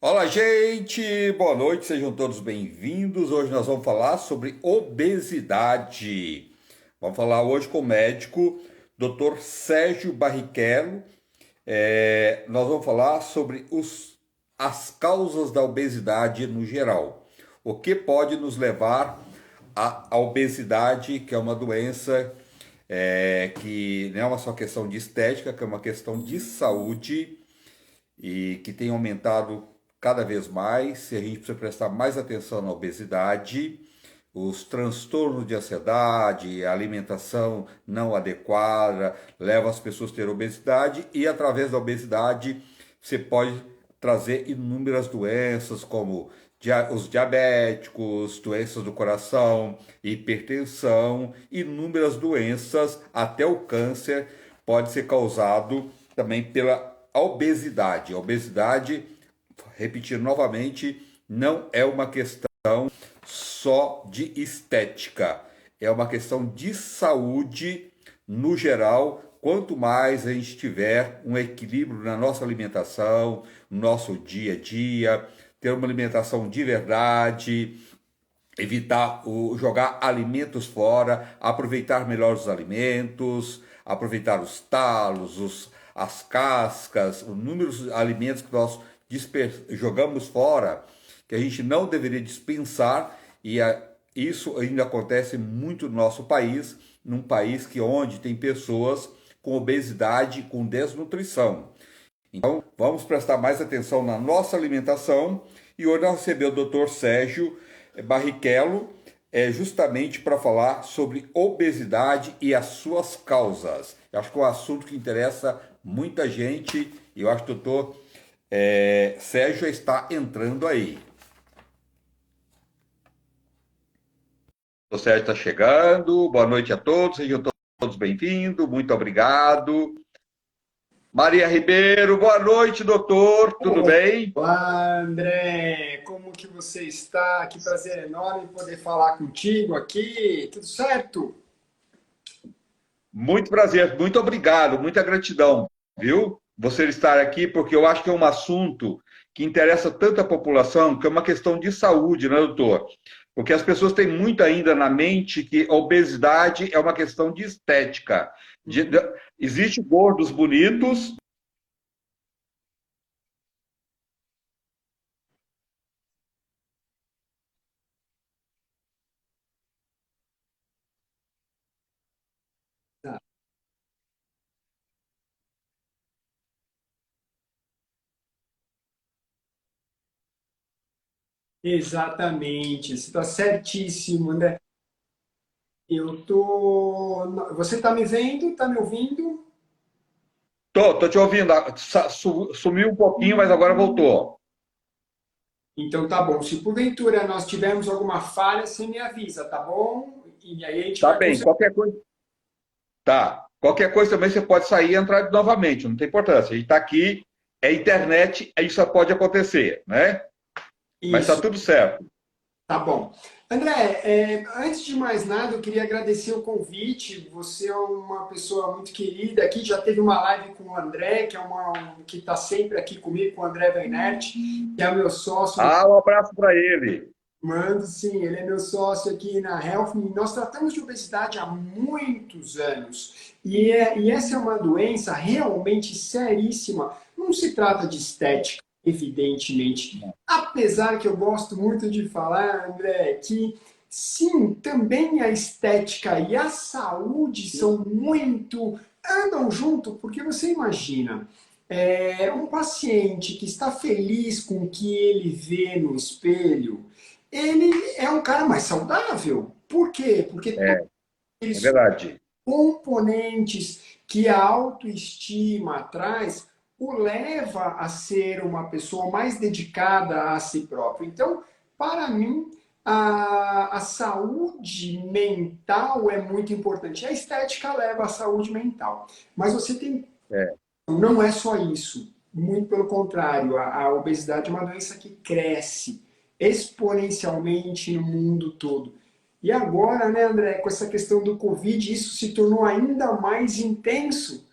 Olá, gente! Boa noite, sejam todos bem-vindos. Hoje nós vamos falar sobre obesidade. Vamos falar hoje com o médico Dr. Sérgio Barrichello. Nós vamos falar sobre as causas da obesidade no geral. O que pode nos levar à obesidade, que é uma doença que não é uma só questão de estética, que é uma questão de saúde e que tem aumentado cada vez mais. E a gente precisa prestar mais atenção na obesidade, os transtornos de ansiedade, a alimentação não adequada leva as pessoas a ter obesidade e através da obesidade você pode trazer inúmeras doenças como os diabéticos, doenças do coração, hipertensão, inúmeras doenças, até o câncer pode ser causado também pela obesidade. A obesidade, repetir novamente, não é uma questão só de estética, é uma questão de saúde no geral. Quanto mais a gente tiver um equilíbrio na nossa alimentação, no nosso dia a dia, ter uma alimentação de verdade, evitar jogar alimentos fora, aproveitar melhor os alimentos, aproveitar os talos, as cascas, os inúmeros alimentos que nós jogamos fora, que a gente não deveria dispensar, e isso ainda acontece muito no nosso país, num país onde tem pessoas com obesidade, com desnutrição. Então, vamos prestar mais atenção na nossa alimentação. E hoje nós recebemos o Dr. Sérgio Barrichello, justamente para falar sobre obesidade e as suas causas. Eu acho que é um assunto que interessa muita gente e eu acho que o doutor Sérgio já está entrando aí. O Sérgio está chegando. Boa noite a todos, sejam todos bem-vindos. Muito obrigado. Maria Ribeiro, boa noite, doutor. Tudo bem? Olá, André, como que você está? Que prazer enorme poder falar contigo aqui. Tudo certo? Muito prazer, muito obrigado, muita gratidão, viu? Você estar aqui, porque eu acho que é um assunto que interessa tanto a população, que é uma questão de saúde, né, doutor? Porque as pessoas têm muito ainda na mente que a obesidade é uma questão de estética. Existe gordos bonitos. Tá. Exatamente, você está certíssimo, André. Eu tô. Você está me vendo? Está me ouvindo? Tô te ouvindo. Sumiu um pouquinho, mas agora voltou. Então tá bom. Se porventura nós tivermos alguma falha, você me avisa, tá bom? E aí a gente Tá vai bem, conseguir. qualquer coisa. Tá. Qualquer coisa também você pode sair e entrar novamente, não tem importância. A gente está aqui, é internet, isso pode acontecer, né? Mas está Isso. tudo certo. Tá bom. André, antes de mais nada, eu queria agradecer o convite. Você é uma pessoa muito querida aqui. Já teve uma live com o André, que está sempre aqui comigo, com o André Weinert, que é o meu sócio. Ah, um abraço para ele. Mando sim, ele é meu sócio aqui na Health Me. Nós tratamos de obesidade há muitos anos. E essa é uma doença realmente seríssima. Não se trata de estética, evidentemente. Apesar que eu gosto muito de falar, André, que sim, também a estética e a saúde são muito andam junto, porque você imagina, um paciente que está feliz com o que ele vê no espelho, ele é um cara mais saudável. Por quê? Porque todos É, é aqueles verdade. componentes que a autoestima traz o leva a ser uma pessoa mais dedicada a si próprio. Então, para mim, a saúde mental é muito importante. A estética leva à saúde mental. Mas você tem. É, Não é só isso. Muito pelo contrário, a obesidade é uma doença que cresce exponencialmente no mundo todo. E agora, né, André, com essa questão do Covid, isso se tornou ainda mais intenso,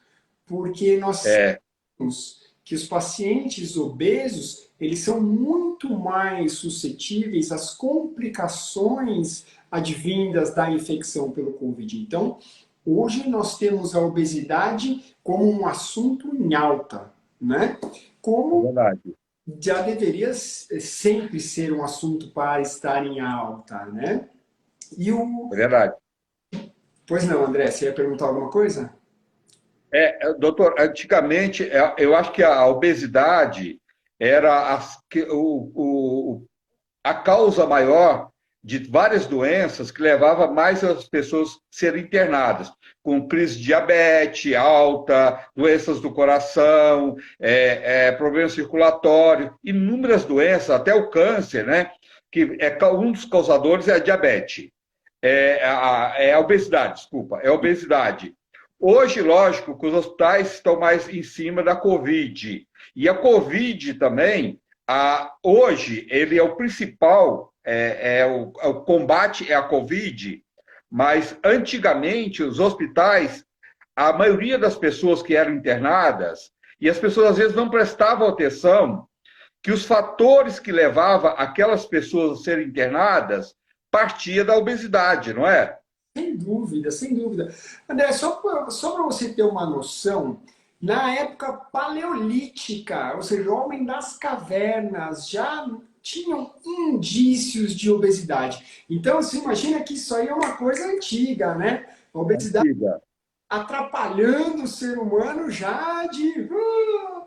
porque nós é, sabemos que os pacientes obesos, eles são muito mais suscetíveis às complicações advindas da infecção pelo Covid. Então, hoje nós temos a obesidade como um assunto em alta, né? É Como verdade. já deveria sempre ser um assunto para estar em alta, né? E o... É verdade. Pois não, André, você ia perguntar alguma coisa? Doutor, antigamente, eu acho que a obesidade era a causa maior de várias doenças que levava mais as pessoas a serem internadas, com crise de diabetes alta, doenças do coração, problema circulatório, inúmeras doenças, até o câncer, né? Que um dos causadores é a diabetes, é a obesidade, desculpa, é a obesidade. Hoje, lógico, que os hospitais estão mais em cima da Covid. E a Covid também, hoje, ele é o principal, o combate é a Covid, mas antigamente os hospitais, a maioria das pessoas que eram internadas, e as pessoas às vezes não prestavam atenção que os fatores que levavam aquelas pessoas a serem internadas partia da obesidade, não é? Sem dúvida, sem dúvida. André, só para você ter uma noção, na época paleolítica, ou seja, o homem das cavernas já tinham indícios de obesidade. Então, você imagina que isso aí é uma coisa antiga, né? A obesidade Antiga. atrapalhando o ser humano já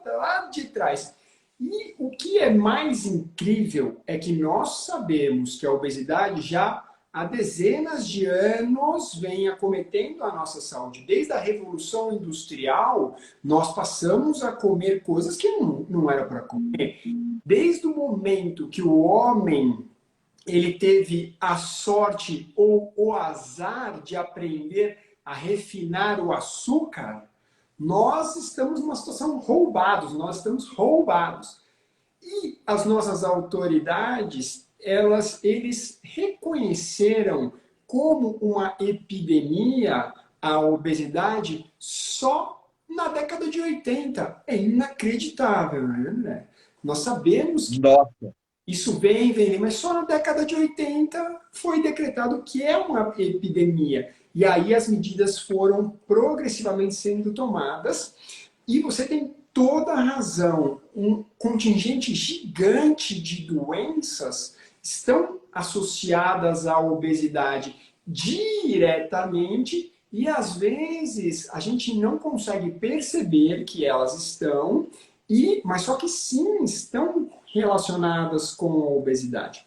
lá de trás. E o que é mais incrível é que nós sabemos que a obesidade já há dezenas de anos vem acometendo a nossa saúde. Desde a Revolução Industrial, nós passamos a comer coisas que não era para comer. Desde o momento que o homem ele teve a sorte ou o azar de aprender a refinar o açúcar, nós estamos numa situação roubados, nós estamos roubados. E as nossas autoridades, eles reconheceram como uma epidemia a obesidade só na década de 80. É inacreditável, né? Nós sabemos que Nossa. isso vem, mas só na década de 80 foi decretado que é uma epidemia. E aí as medidas foram progressivamente sendo tomadas. E você tem toda a razão. Um contingente gigante de doenças estão associadas à obesidade diretamente e às vezes a gente não consegue perceber que elas estão, mas só que sim estão relacionadas com a obesidade.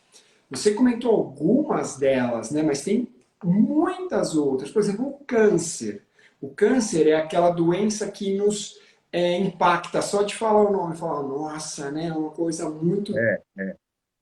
Você comentou algumas delas, né? Mas tem muitas outras. Por exemplo, o câncer. O câncer é aquela doença que nos impacta. Só de falar o nome, falar, nossa, né? É uma coisa muito... É.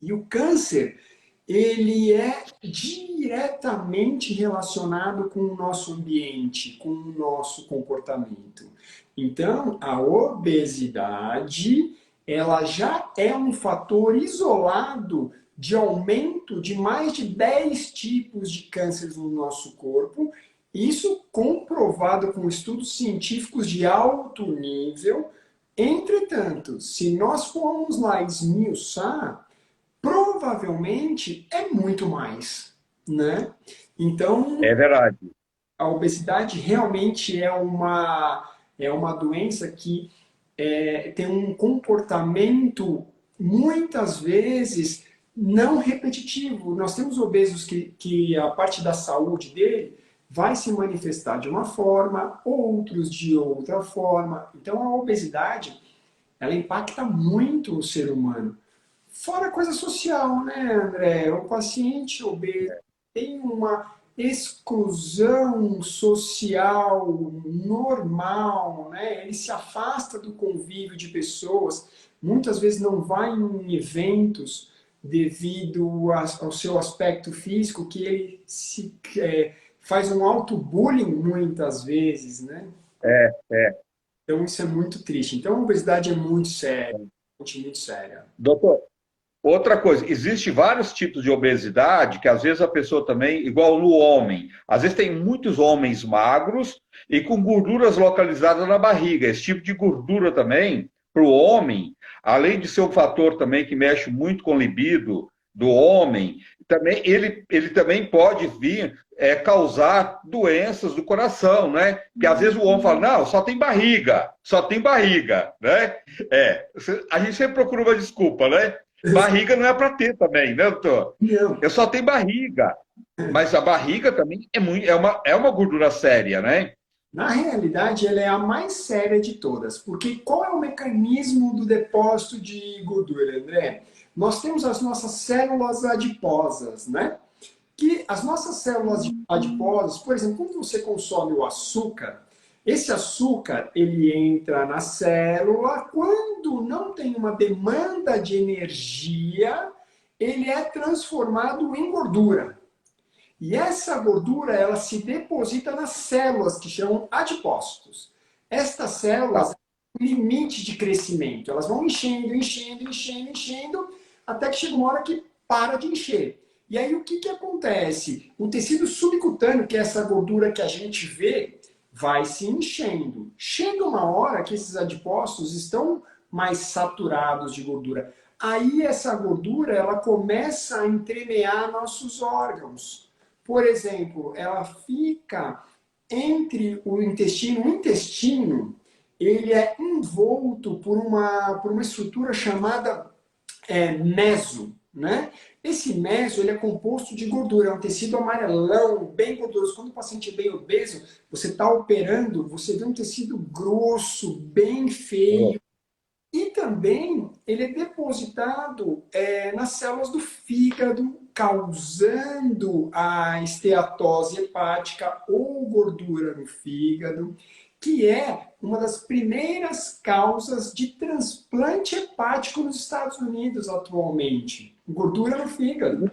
E o câncer, ele é diretamente relacionado com o nosso ambiente, com o nosso comportamento. Então, a obesidade, ela já é um fator isolado de aumento de mais de 10 tipos de cânceres no nosso corpo, isso comprovado com estudos científicos de alto nível. Entretanto, se nós formos lá esmiuçar, provavelmente é muito mais, né? Então, É verdade. a obesidade realmente é uma doença que tem um comportamento, muitas vezes, não repetitivo. Nós temos obesos que a parte da saúde dele vai se manifestar de uma forma, outros de outra forma. Então, a obesidade, ela impacta muito o ser humano. Fora coisa social, né, André? O paciente obeso tem uma exclusão social normal, né? Ele se afasta do convívio de pessoas, muitas vezes não vai em eventos devido ao seu aspecto físico, que ele faz um auto-bullying muitas vezes, né? É. Então isso é muito triste. Então a obesidade é muito séria, muito séria. Doutor, outra coisa, existe vários tipos de obesidade que às vezes a pessoa também, igual no homem, às vezes tem muitos homens magros e com gorduras localizadas na barriga. Esse tipo de gordura também para o homem, além de ser um fator também que mexe muito com o libido do homem, também ele também pode vir causar doenças do coração, né? Porque às vezes o homem fala, não, só tem barriga, né? A gente sempre procura uma desculpa, né? Barriga não é para ter também, né, doutor? Não. Eu só tenho barriga. Mas a barriga também é uma gordura séria, né? Na realidade, ela é a mais séria de todas, porque qual é o mecanismo do depósito de gordura, André? Nós temos as nossas células adiposas, né? Que as nossas células adiposas, por exemplo, quando você consome o açúcar, esse açúcar ele entra na célula, quando não tem uma demanda de energia, ele é transformado em gordura. E essa gordura, ela se deposita nas células, que chamam adipócitos. Estas células têm um limite de crescimento. Elas vão enchendo, enchendo, enchendo, enchendo, até que chega uma hora que para de encher. E aí o que acontece? O tecido subcutâneo, que é essa gordura que a gente vê, vai se enchendo. Chega uma hora que esses adipócitos estão mais saturados de gordura. Aí essa gordura, ela começa a entremear nossos órgãos. Por exemplo, ela fica entre o intestino. O intestino, ele é envolto por uma estrutura chamada meso, né? Esse meso, ele é composto de gordura, é um tecido amarelão, bem gorduroso. Quando o paciente é bem obeso, você está operando, você vê um tecido grosso, bem feio. E também ele é depositado nas células do fígado, causando a esteatose hepática ou gordura no fígado, que é uma das primeiras causas de transplante hepático nos Estados Unidos atualmente. Gordura no fígado.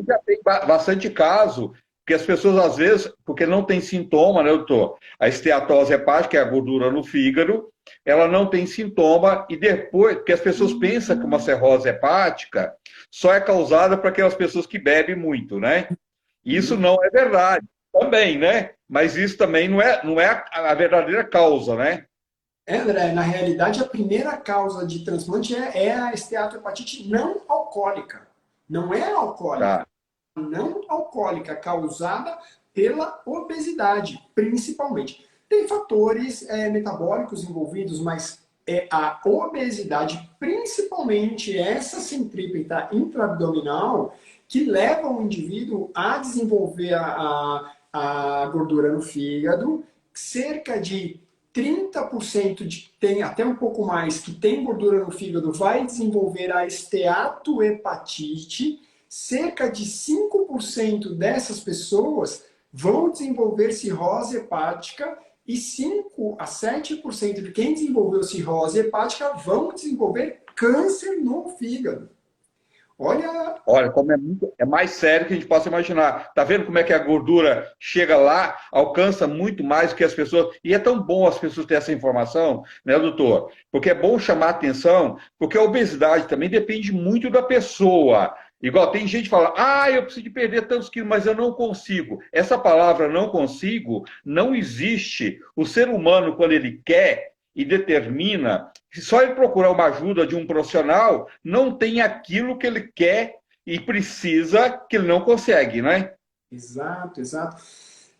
Já tem bastante caso, que as pessoas, às vezes, porque não tem sintoma, né, doutor? A esteatose hepática, que é a gordura no fígado, ela não tem sintoma, e depois, porque as pessoas pensam que uma cirrose hepática só é causada para aquelas pessoas que bebem muito, né? Isso não é verdade, também, né? Mas isso também não é a verdadeira causa, né? André, na realidade, a primeira causa de transplante é a esteatohepatite não alcoólica. Não é alcoólica. Tá. Não alcoólica causada pela obesidade, principalmente. Tem fatores metabólicos envolvidos, mas é a obesidade, principalmente essa centrípeta intraabdominal, que leva o indivíduo a desenvolver a gordura no fígado. Cerca de 30% tem até um pouco mais, que tem gordura no fígado, vai desenvolver a esteatohepatite. Cerca de 5% dessas pessoas vão desenvolver cirrose hepática e 5 a 7% de quem desenvolveu cirrose hepática vão desenvolver câncer no fígado. Olha, como é mais sério que a gente possa imaginar. Tá vendo como é que a gordura chega lá, alcança muito mais do que as pessoas. E é tão bom as pessoas terem essa informação, né, doutor? Porque é bom chamar a atenção, porque a obesidade também depende muito da pessoa. Igual tem gente que fala, eu preciso de perder tantos quilos, mas eu não consigo. Essa palavra não consigo não existe. O ser humano, quando ele quer e determina, se só ele procurar uma ajuda de um profissional, não tem aquilo que ele quer e precisa, que ele não consegue, né? Exato, exato.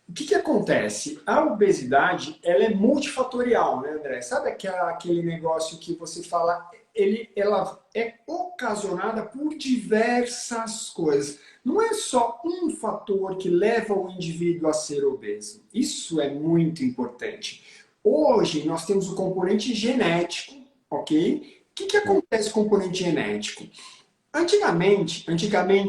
O que acontece? A obesidade, ela é multifatorial, né, André? Sabe aquele negócio que você fala, ela é ocasionada por diversas coisas. Não é só um fator que leva o indivíduo a ser obeso. Isso é muito importante. Hoje, nós temos o componente genético, ok? O que acontece com o componente genético? Antigamente,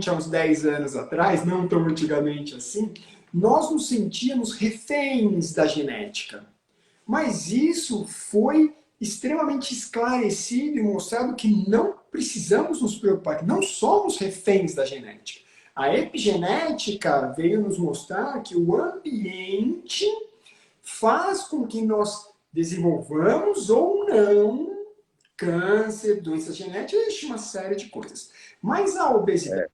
há uns 10 anos atrás, não tão antigamente assim, nós nos sentíamos reféns da genética. Mas isso foi extremamente esclarecido e mostrado que não precisamos nos preocupar, que não somos reféns da genética. A epigenética veio nos mostrar que o ambiente faz com que nós desenvolvamos ou não câncer, doenças genéticas, existe uma série de coisas. Mas a obesidade,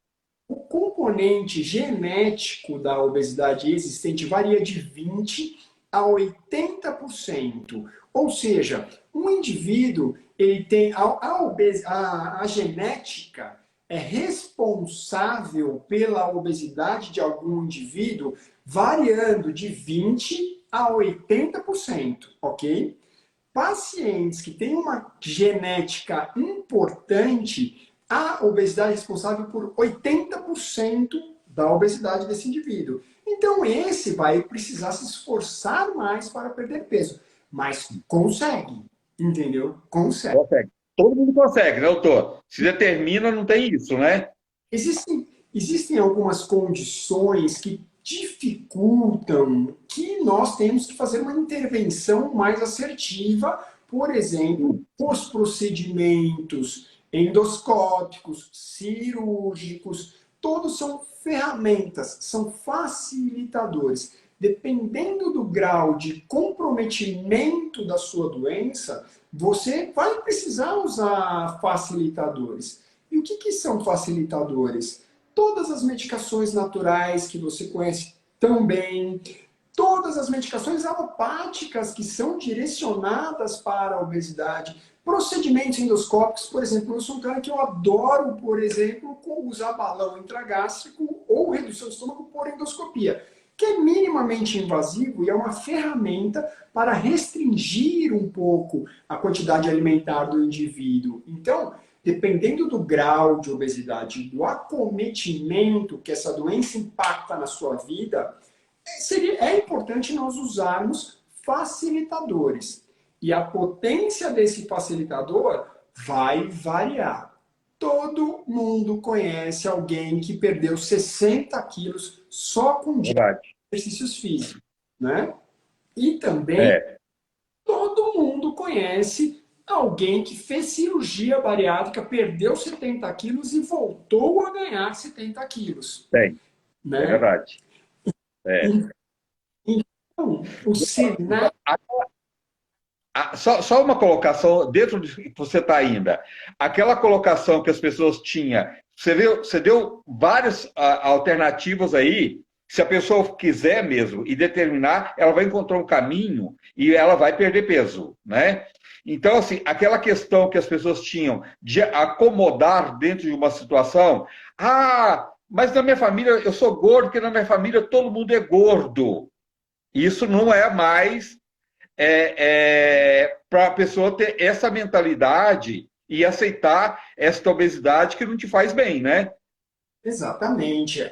o componente genético da obesidade existente varia de 20 a 80%. Ou seja, um indivíduo ele tem a genética é responsável pela obesidade de algum indivíduo variando de 20 a 80%, ok? Pacientes que têm uma genética importante, a obesidade é responsável por 80% da obesidade desse indivíduo. Então, esse vai precisar se esforçar mais para perder peso, mas consegue, entendeu? Consegue. Consegue. Todo mundo consegue, né, doutor? Se determina, não tem isso, né? Existem algumas condições que dificultam que nós temos que fazer uma intervenção mais assertiva, por exemplo, os procedimentos endoscópicos, cirúrgicos, todos são ferramentas, são facilitadores. Dependendo do grau de comprometimento da sua doença, você vai precisar usar facilitadores. E o que são facilitadores? Todas as medicações naturais que você conhece tão bem, todas as medicações alopáticas que são direcionadas para a obesidade, procedimentos endoscópicos, por exemplo, eu sou um cara que eu adoro, por exemplo, usar balão intragástrico ou redução de estômago por endoscopia, que é minimamente invasivo e é uma ferramenta para restringir um pouco a quantidade alimentar do indivíduo. Então, dependendo do grau de obesidade, do acometimento que essa doença impacta na sua vida, é importante nós usarmos facilitadores. E a potência desse facilitador vai variar. Todo mundo conhece alguém que perdeu 60 quilos só com Verdade. exercícios físicos, né? E também É, todo mundo conhece alguém que fez cirurgia bariátrica, perdeu 70 quilos e voltou a ganhar 70 quilos, tem. É né? verdade. É. Então, o cenário... Só uma colocação dentro do que você está ainda. Aquela colocação que as pessoas tinham, você deu várias alternativas aí. Se a pessoa quiser mesmo e determinar, ela vai encontrar um caminho e ela vai perder peso, né? Então, assim, aquela questão que as pessoas tinham de acomodar dentro de uma situação, mas na minha família eu sou gordo, porque na minha família todo mundo é gordo. Isso não é mais para a pessoa ter essa mentalidade e aceitar esta obesidade que não te faz bem, né? Exatamente.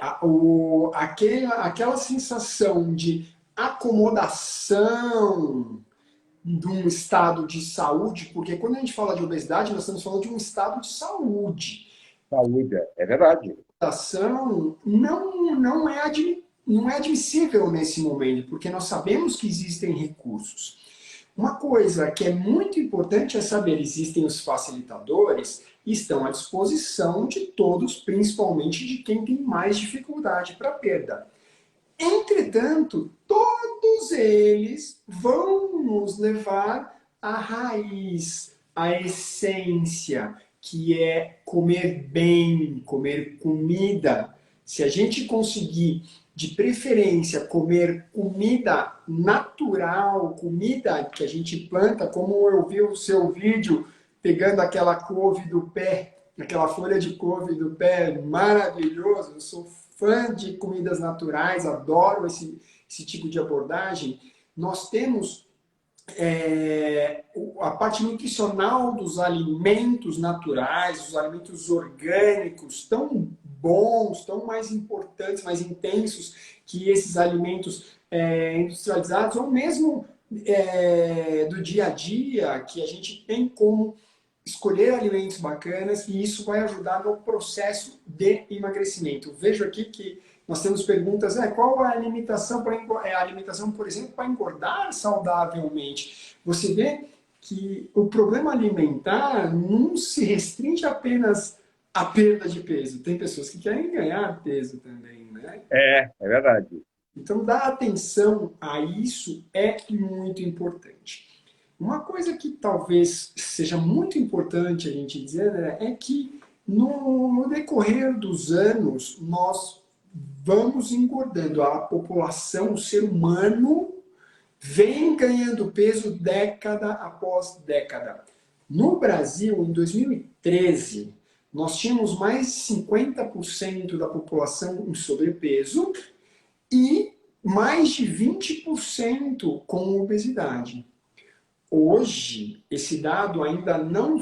Aquela sensação de acomodação de um estado de saúde, porque quando a gente fala de obesidade, nós estamos falando de um estado de saúde. Saúde, é verdade. A ação não é admissível nesse momento, porque nós sabemos que existem recursos. Uma coisa que é muito importante é saber, existem os facilitadores e estão à disposição de todos, principalmente de quem tem mais dificuldade para perda. Entretanto, todos eles vão nos levar à raiz, à essência, que é comer bem, comer comida. Se a gente conseguir, de preferência, comer comida natural, comida que a gente planta, como eu vi o seu vídeo pegando aquela couve do pé, aquela folha de couve do pé, maravilhoso. Eu sou fã de comidas naturais, adoro esse tipo de abordagem. Nós temos a parte nutricional dos alimentos naturais, os alimentos orgânicos, tão bons, tão mais importantes, mais intensos que esses alimentos industrializados, ou mesmo do dia a dia, que a gente tem como escolher alimentos bacanas, e isso vai ajudar no processo de emagrecimento. Vejo aqui que nós temos perguntas, qual a alimentação, por exemplo, para engordar saudavelmente? Você vê que o problema alimentar não se restringe apenas à perda de peso. Tem pessoas que querem ganhar peso também, né? É verdade. Então, dar atenção a isso é muito importante. Uma coisa que talvez seja muito importante a gente dizer, né, é que no decorrer dos anos nós vamos engordando. A população, o ser humano, vem ganhando peso década após década. No Brasil, em 2013, nós tínhamos mais de 50% da população em sobrepeso e mais de 20% com obesidade. Hoje, esse dado ainda não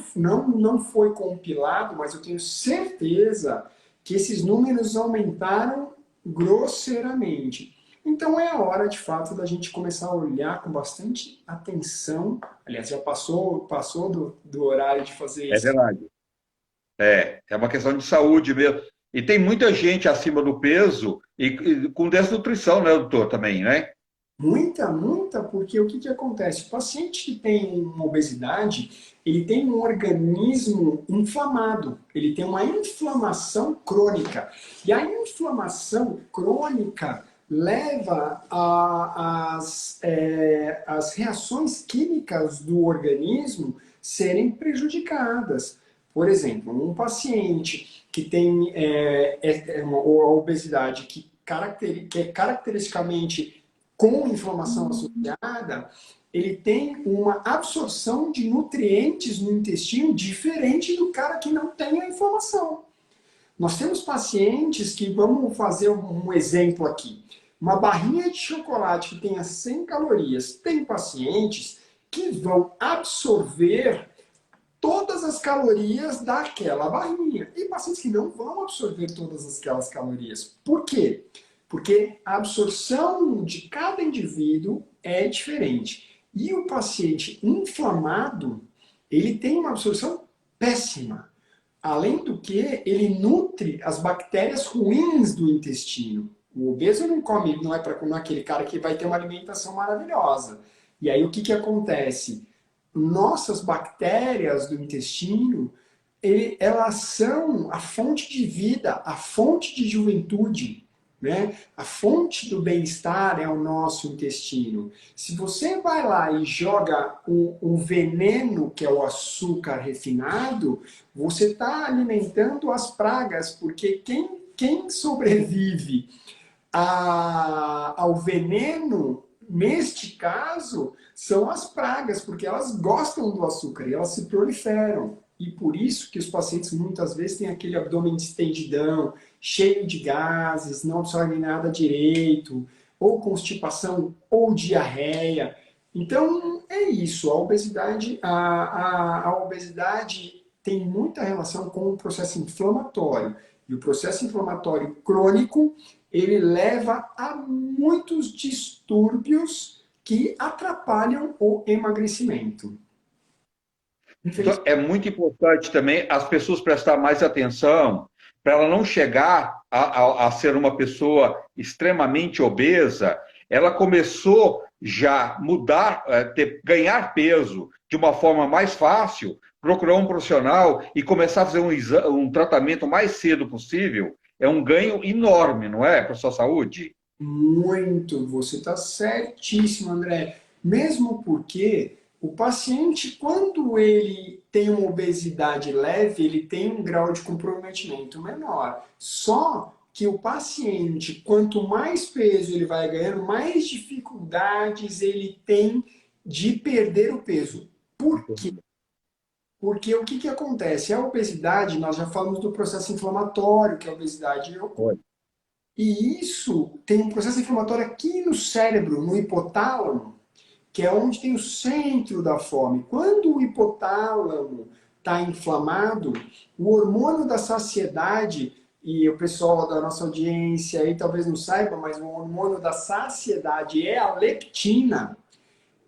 foi compilado, mas eu tenho certeza que esses números aumentaram grosseiramente. Então é a hora, de fato, da gente começar a olhar com bastante atenção. Aliás, já passou do horário de fazer É isso. verdade. É uma questão de saúde mesmo. E tem muita gente acima do peso e com desnutrição, né, doutor, também, né? Muita, porque o que, que acontece? O paciente que tem uma obesidade, ele tem um organismo inflamado, ele tem uma inflamação crônica. E a inflamação crônica leva as reações químicas do organismo serem prejudicadas. Por exemplo, um paciente que tem uma obesidade que é caracteristicamente com inflamação associada, ele tem uma absorção de nutrientes no intestino diferente do cara que não tem a inflamação. Nós temos pacientes que, vamos fazer um exemplo aqui, uma barrinha de chocolate que tenha 100 calorias, tem pacientes que vão absorver todas as calorias daquela barrinha. E pacientes que não vão absorver todas aquelas calorias. Por quê? Porque a absorção de cada indivíduo é diferente. E o paciente inflamado, ele tem uma absorção péssima. Além do que, ele nutre as bactérias ruins do intestino. O obeso não come, não é para comer aquele cara que vai ter uma alimentação maravilhosa. E aí o que, que acontece? Nossas bactérias do intestino, elas são a fonte de vida, a fonte de juventude, né? A fonte do bem-estar é o nosso intestino. Se você vai lá e joga um veneno, que é o açúcar refinado, você está alimentando as pragas, porque quem sobrevive ao veneno, neste caso, são as pragas, porque elas gostam do açúcar e elas se proliferam. E por isso que os pacientes muitas vezes têm aquele abdômen distendidão, cheio de gases, não absorvem nada direito, ou constipação, ou diarreia. Então, é isso. A obesidade tem muita relação com o processo inflamatório. E o processo inflamatório crônico, ele leva a muitos distúrbios que atrapalham o emagrecimento. Então, é muito importante também as pessoas prestar mais atenção para ela não chegar a ser uma pessoa extremamente obesa. Ela começou já mudar, ganhar peso de uma forma mais fácil, procurar um profissional e começar a fazer um tratamento o mais cedo possível. É um ganho enorme, não é, para a sua saúde? Muito, você está certíssimo, André. Mesmo porque o paciente, quando ele tem uma obesidade leve, ele tem um grau de comprometimento menor. Só que o paciente, quanto mais peso ele vai ganhando, mais dificuldades ele tem de perder o peso. Por quê? Porque o que, que acontece? A obesidade, nós já falamos do processo inflamatório que a obesidade ocorre. E isso tem um processo inflamatório aqui no cérebro, no hipotálamo, que é onde tem o centro da fome. Quando o hipotálamo está inflamado, o hormônio da saciedade, e o pessoal da nossa audiência aí talvez não saiba, mas o hormônio da saciedade é a leptina,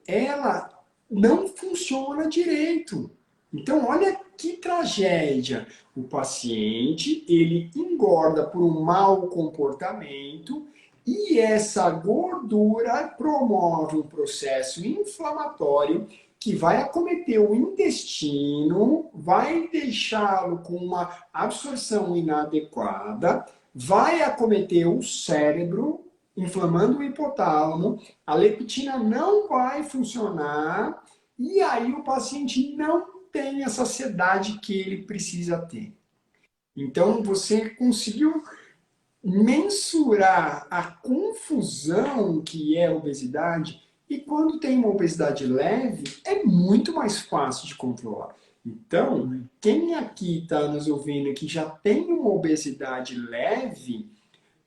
ela não funciona direito. Então, olha que tragédia. O paciente, ele engorda por um mau comportamento e essa gordura promove um processo inflamatório que vai acometer o intestino, vai deixá-lo com uma absorção inadequada, vai acometer o cérebro, inflamando o hipotálamo, a leptina não vai funcionar e aí o paciente não tem a saciedade que ele precisa ter. Então você conseguiu mensurar a confusão que é a obesidade e quando tem uma obesidade leve é muito mais fácil de controlar. Então, quem aqui está nos ouvindo que já tem uma obesidade leve,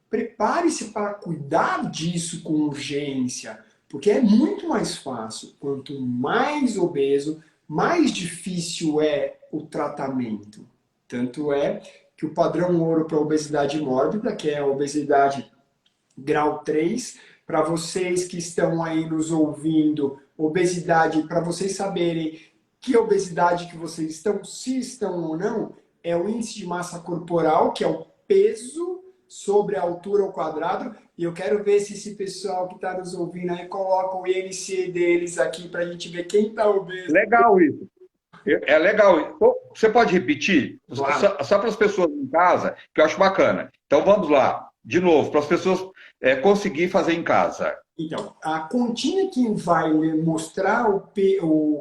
prepare-se para cuidar disso com urgência, porque é muito mais fácil. Quanto mais obeso, mais difícil é o tratamento. Tanto é que o padrão ouro para a obesidade mórbida, que é a obesidade grau 3, para vocês que estão aí nos ouvindo, obesidade, para vocês saberem que obesidade que vocês estão, se estão ou não, é o índice de massa corporal, que é o peso sobre a altura ao quadrado. E eu quero ver se esse pessoal que está nos ouvindo aí coloca o IMC deles aqui para a gente ver quem está obeso. Legal isso. É legal. Então, você pode repetir? Claro. Só para as pessoas em casa, que eu acho bacana. Então vamos lá, de novo, para as pessoas conseguir fazer em casa. Então, a continha que vai mostrar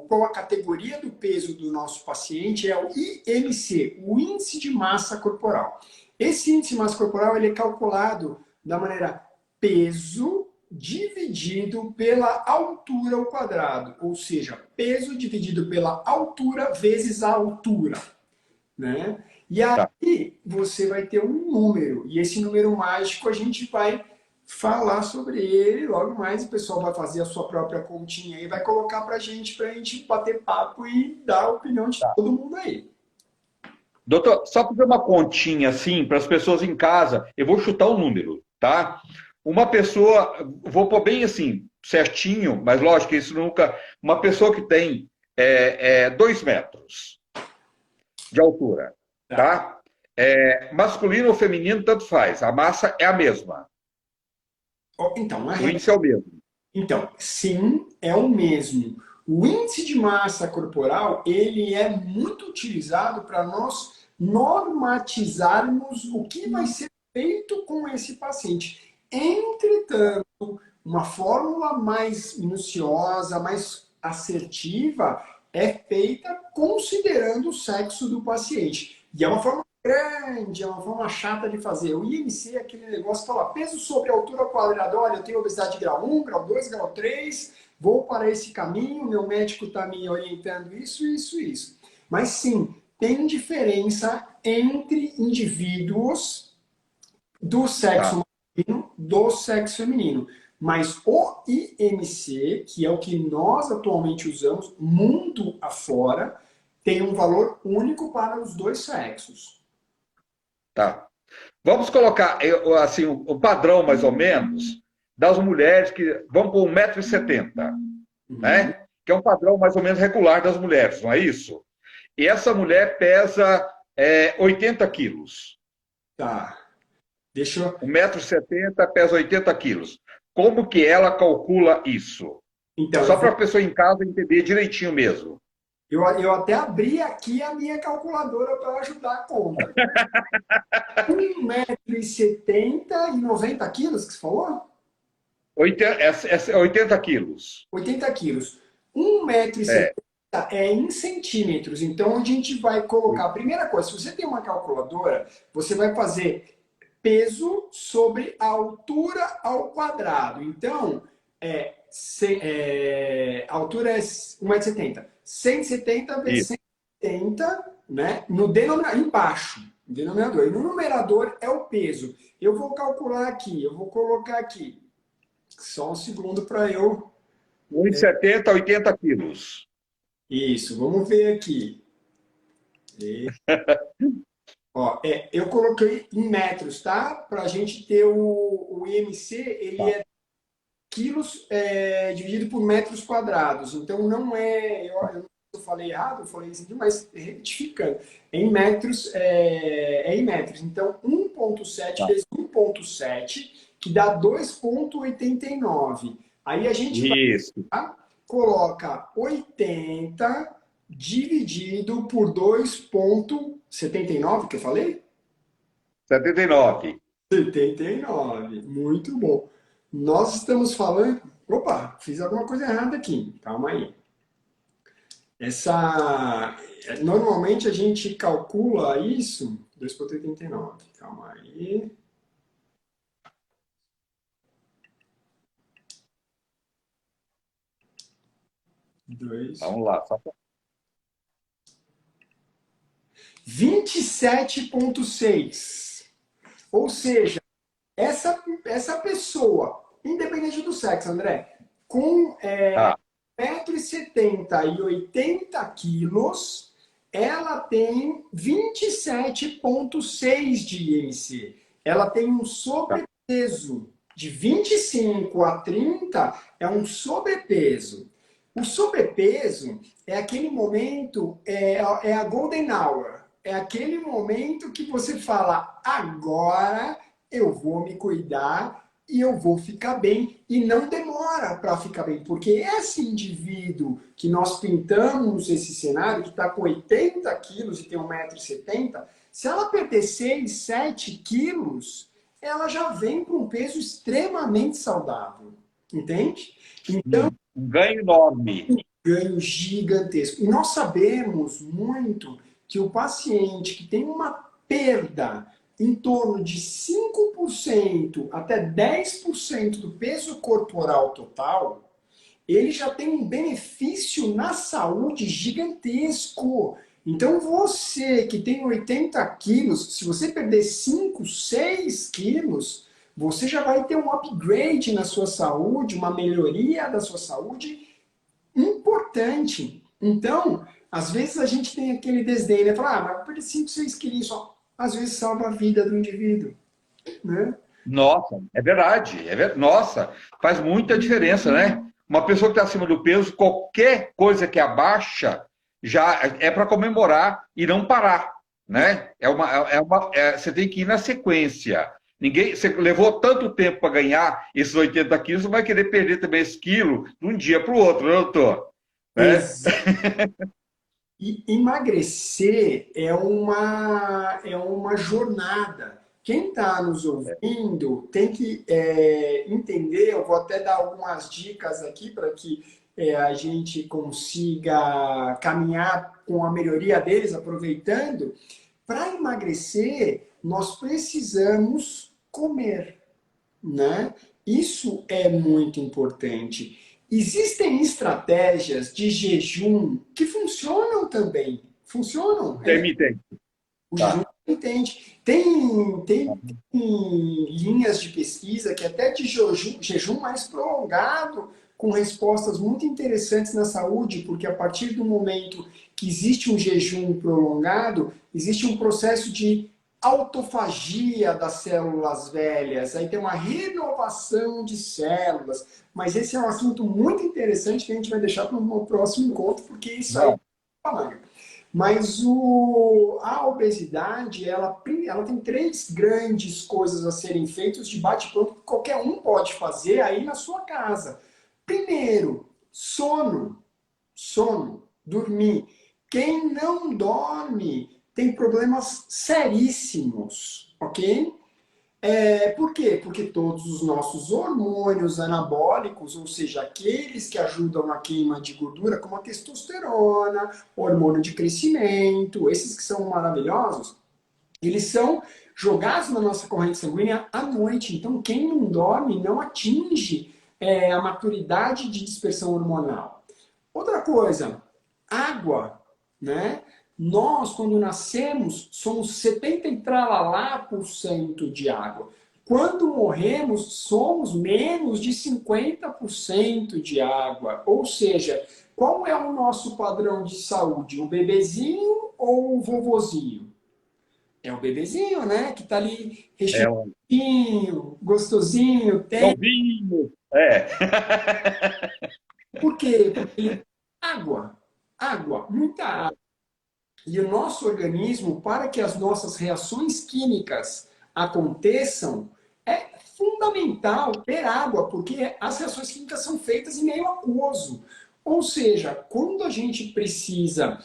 qual a categoria do peso do nosso paciente é o IMC, o índice de massa corporal. Esse índice de massa corporal ele é calculado da maneira peso dividido pela altura ao quadrado, ou seja, peso dividido pela altura vezes a altura, né? E Tá. aí você vai ter um número, e esse número mágico a gente vai falar sobre ele, logo mais o pessoal vai fazer a sua própria continha e vai colocar pra gente bater papo e dar a opinião de todo mundo aí. Doutor, só para fazer uma continha assim, para as pessoas em casa, eu vou chutar um número, tá? Uma pessoa, vou pôr bem assim, certinho, mas lógico que isso nunca. Uma pessoa que tem 2 metros de altura, Tá. tá? Masculino ou feminino, tanto faz, a massa é a mesma, Então, o índice é o mesmo. sim, é o mesmo. O índice de massa corporal, ele é muito utilizado para nós normatizarmos o que vai ser feito com esse paciente. Entretanto, uma fórmula mais minuciosa, mais assertiva, é feita considerando o sexo do paciente. E é uma forma grande, é uma forma chata de fazer. O IMC é aquele negócio que fala peso sobre altura ao quadrado. Olha, eu tenho obesidade grau 1, grau 2, grau 3, vou para esse caminho, meu médico está me orientando isso. Mas sim, tem diferença entre indivíduos do sexo Tá, masculino, do sexo feminino. Mas o IMC, que é o que nós atualmente usamos, mundo afora, tem um valor único para os dois sexos. tá. Vamos colocar assim, o padrão, mais ou menos, das mulheres que vão por 1,70 m, Uhum. né? Que é um padrão mais ou menos regular das mulheres, não é isso? E essa mulher pesa 80 quilos. Tá. Deixa eu. 1,70 m pesa 80 quilos. Como que ela calcula isso? Então, Só para a pessoa em casa entender direitinho mesmo. eu até abri aqui a minha calculadora para ajudar a conta. 1,70 m e 90 quilos, que você falou? 80 quilos. 80 quilos. 1,70 É, m é em centímetros. Então, a gente vai colocar. A primeira coisa, se você tem uma calculadora, você vai fazer peso sobre a altura ao quadrado. Então, a altura é 1,70 m. 170 vezes isso. 170, né? No denominador, embaixo. Denominador. E no numerador é o peso. Eu vou calcular aqui, eu vou colocar aqui. Só um segundo para eu. 1,70 m, 80 quilos. Isso, vamos ver aqui. Ó, eu coloquei em metros, tá? Para a gente ter o IMC, ele Tá. é quilos dividido por metros quadrados. Então não é, eu falei errado, eu falei isso, mas retificando. Em metros, é em metros. Então 1,7 Tá. vezes 1,7, que dá 2,89. Aí a gente vai, Isso. coloca 80 dividido por 2,79, que eu falei? 79. 79. Muito bom. Nós estamos falando. Opa, fiz alguma coisa errada aqui. Calma aí. Essa. Normalmente a gente calcula isso. 2,89. Calma aí. 2. Vamos lá. 27,6. Ou seja, essa pessoa, independente do sexo, André, com Ah, 1,70 m e 80 quilos, ela tem 27,6 de IMC. Ela tem um tá. sobrepeso de 25 a 30, é um sobrepeso. O sobrepeso é aquele momento, é a golden hour. É aquele momento que você fala, agora eu vou me cuidar e eu vou ficar bem. E não demora para ficar bem, porque esse indivíduo que nós pintamos esse cenário, que está com 80 quilos e tem 1,70 m, se ela perder 6, 7 quilos, ela já vem com um peso extremamente saudável. Entende? Então, Um ganho enorme. ganho gigantesco. E nós sabemos muito que o paciente que tem uma perda em torno de 5% até 10% do peso corporal total, ele já tem um benefício na saúde gigantesco. Então você que tem 80 quilos, se você perder 5, 6 quilos, você já vai ter um upgrade na sua saúde, uma melhoria da sua saúde importante. Então, às vezes a gente tem aquele desdém, né? Falar, mas perder 5, 6 quilos só. Às vezes salva a vida do indivíduo, né? Nossa, é verdade. Nossa, faz muita diferença, né? Uma pessoa que está acima do peso, qualquer coisa que abaixa, já é para comemorar e não parar, né? Você tem que ir na sequência. Ninguém, você levou tanto tempo para ganhar esses 80 quilos, você vai querer perder também esse quilo de um dia para o outro, né, doutor? Né? Exato. E emagrecer é uma jornada. Quem está nos ouvindo tem que entender, eu vou até dar algumas dicas aqui para que a gente consiga caminhar com a melhoria deles, aproveitando. Para emagrecer, nós precisamos comer, né? Isso é muito importante. Existem estratégias de jejum que funcionam também. Funcionam. Intermitente. O jejum Tá. entende. Tem linhas de pesquisa que até de jejum mais prolongado, com respostas muito interessantes na saúde, porque a partir do momento que existe um jejum prolongado, existe um processo de autofagia das células velhas, aí tem uma renovação de células, mas esse é um assunto muito interessante que a gente vai deixar para um próximo encontro, porque isso aí é Não, tamanho. Mas a obesidade, ela tem três grandes coisas a serem feitas de bate-pronto que qualquer um pode fazer aí na sua casa. Primeiro, sono. Sono, dormir. Quem não dorme tem problemas seríssimos, ok? Por quê? Porque todos os nossos hormônios anabólicos, ou seja, aqueles que ajudam na queima de gordura, como a testosterona, hormônio de crescimento, esses que são maravilhosos, eles são jogados na nossa corrente sanguínea à noite. Então, quem não dorme não atinge a maturidade de dispersão hormonal. Outra coisa, água, né? Nós, quando nascemos, somos 70 e tralalá por cento de água. Quando morremos, somos menos de 50% de água. Ou seja, qual é o nosso padrão de saúde? O bebezinho ou o vovozinho? É o bebezinho, né? Que tá ali é um recheadinho, gostosinho, tem. novinho. É. Por quê? Porque ele água, água, muita água. E o nosso organismo, para que as nossas reações químicas aconteçam, é fundamental ter água, porque as reações químicas são feitas em meio aquoso. Ou seja, quando a gente precisa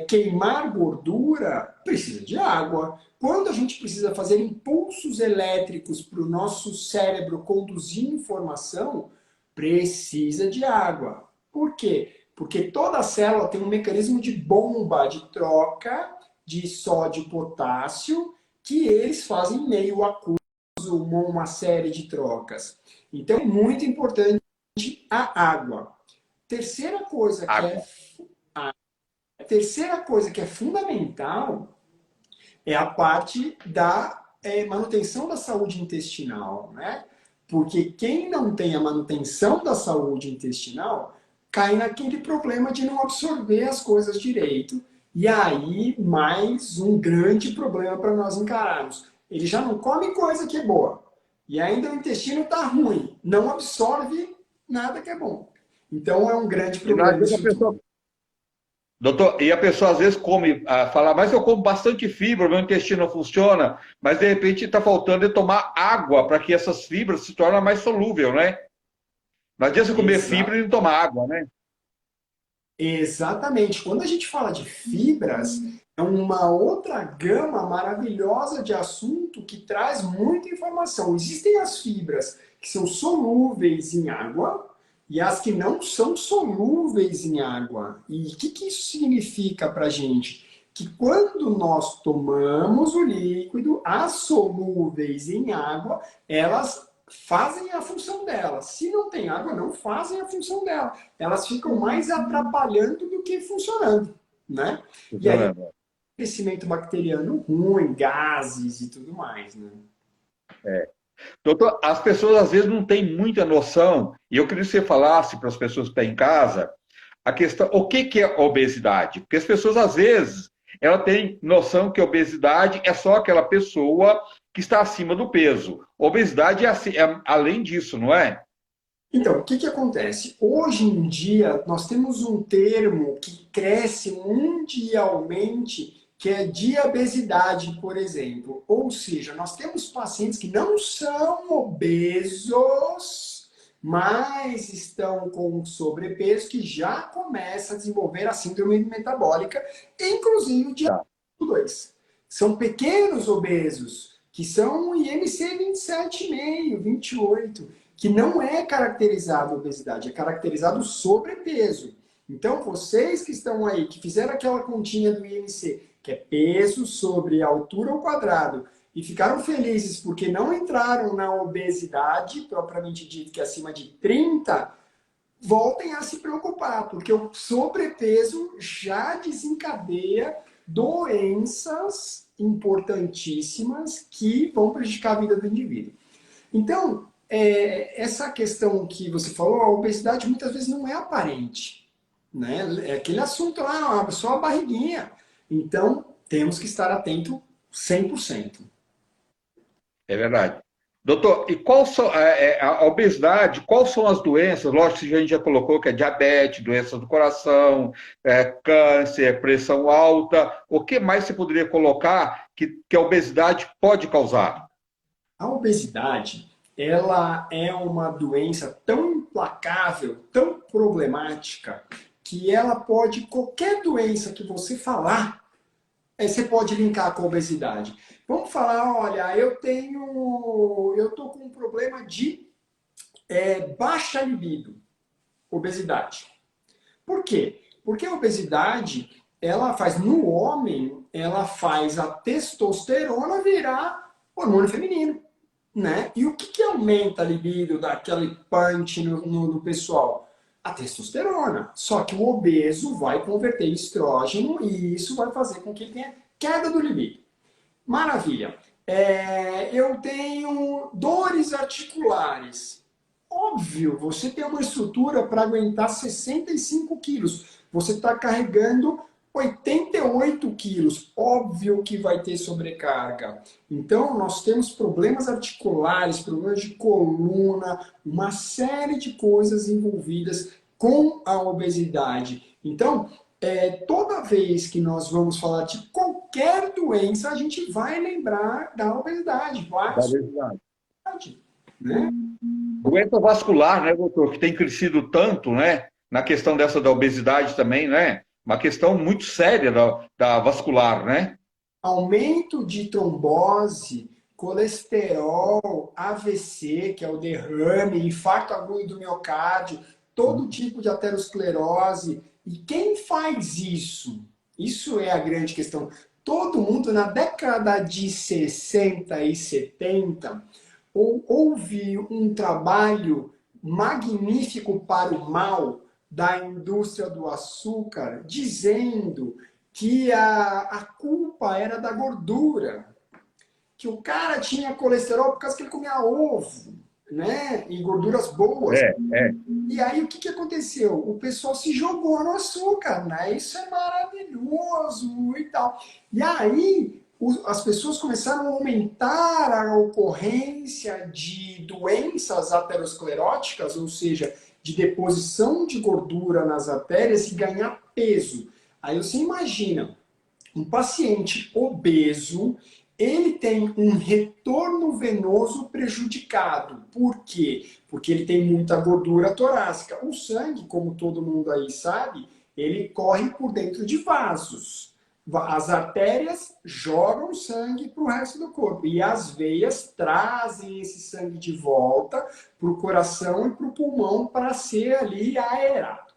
queimar gordura, precisa de água. Quando a gente precisa fazer impulsos elétricos para o nosso cérebro conduzir informação, precisa de água. Por quê? Porque toda célula tem um mecanismo de bomba de troca de sódio e potássio que eles fazem meio aquoso, uma série de trocas. Então, é muito importante a água. Terceira coisa que é, Água. a terceira coisa que é fundamental É a parte da manutenção da saúde intestinal, né? Porque quem não tem a manutenção da saúde intestinal cai naquele problema de não absorver as coisas direito. E aí, mais um grande problema para nós encararmos. Ele já não come coisa que é boa. E ainda o intestino está ruim. Não absorve nada que é bom. Então é um grande E não problema adianta a isso tudo. pessoa, doutor, e a pessoa às vezes come, fala, mas eu como bastante fibra, meu intestino não funciona, mas de repente está faltando de tomar água para que essas fibras se tornem mais solúvel, né? Não adianta você comer fibra e não tomar água, né? Exatamente. Quando a gente fala de fibras, é uma outra gama maravilhosa de assunto que traz muita informação. Existem as fibras que são solúveis em água e as que não são solúveis em água. E o que isso significa para a gente? Que quando nós tomamos o líquido, as solúveis em água, elas fazem a função delas. Se não tem água, não fazem a função dela. Elas ficam mais atrapalhando do que funcionando, né? E aí, Funcionando. crescimento bacteriano ruim, gases e tudo mais, né? Doutor, as pessoas às vezes não têm muita noção, e eu queria que você falasse para as pessoas que estão em casa, a questão, o que é obesidade? Porque as pessoas às vezes, ela tem noção que obesidade é só aquela pessoa que está acima do peso. Obesidade é além disso, não é? Então, o que acontece? Hoje em dia, nós temos um termo que cresce mundialmente, que é diabesidade, por exemplo. Ou seja, nós temos pacientes que não são obesos, mas estão com sobrepeso, que já começa a desenvolver a síndrome metabólica, inclusive o diabetes Tá. 2. São pequenos obesos, que são IMC 27,5, 28, que não é caracterizado obesidade, é caracterizado sobrepeso. Então, vocês que estão aí, que fizeram aquela continha do IMC, que é peso sobre altura ao quadrado, e ficaram felizes porque não entraram na obesidade, propriamente dito, que é acima de 30, voltem a se preocupar, porque o sobrepeso já desencadeia doenças importantíssimas que vão prejudicar a vida do indivíduo. Então, essa questão que você falou, a obesidade muitas vezes não é aparente, né? É aquele assunto lá, só a barriguinha. Então, temos que estar atento 100%. É verdade. Doutor, e qual são a obesidade? Quais são as doenças? Lógico que a gente já colocou que é diabetes, doenças do coração, câncer, pressão alta. O que mais você poderia colocar que a obesidade pode causar? A obesidade, ela é uma doença tão implacável, tão problemática, que ela pode, qualquer doença que você falar, você pode linkar com a obesidade. Vamos falar, olha, eu tô com um problema de baixa libido, obesidade. Por quê? Porque a obesidade, ela faz no homem, ela faz a testosterona virar hormônio feminino, né? E o que aumenta a libido daquele punch no pessoal? A testosterona. Só que o obeso vai converter em estrógeno e isso vai fazer com que ele tenha queda do libido. Maravilha. Eu tenho dores articulares. Óbvio, você tem uma estrutura para aguentar 65 quilos. Você está carregando 88 quilos. Óbvio que vai ter sobrecarga. Então, nós temos problemas articulares, problemas de coluna, uma série de coisas envolvidas com a obesidade. Então, toda vez que nós vamos falar de qualquer doença, a gente vai lembrar da obesidade, vai Da obesidade. né? Doença vascular, né, doutor? Que tem crescido tanto, né? Na questão dessa da obesidade também, né? Uma questão muito séria da vascular, né? Aumento de trombose, colesterol, AVC, que é o derrame, infarto agudo do miocárdio, todo tipo de aterosclerose. E quem faz isso? Isso é a grande questão. Todo mundo, na década de 60 e 70, houve um trabalho magnífico para o mal da indústria do açúcar, dizendo que a culpa era da gordura, que o cara tinha colesterol por causa que ele comia ovo, né? E gorduras boas. É, é. E aí o que, que aconteceu? O pessoal se jogou no açúcar, né? Isso é maravilhoso e tal. E aí as pessoas começaram a aumentar a ocorrência de doenças ateroscleróticas, ou seja, de deposição de gordura nas artérias e ganhar peso. Aí você imagina, um paciente obeso, ele tem um retorno venoso prejudicado. Por quê? Porque ele tem muita gordura torácica. O sangue, como todo mundo aí sabe, ele corre por dentro de vasos. As artérias jogam sangue para o resto do corpo e as veias trazem esse sangue de volta para o coração e para o pulmão para ser ali aerado.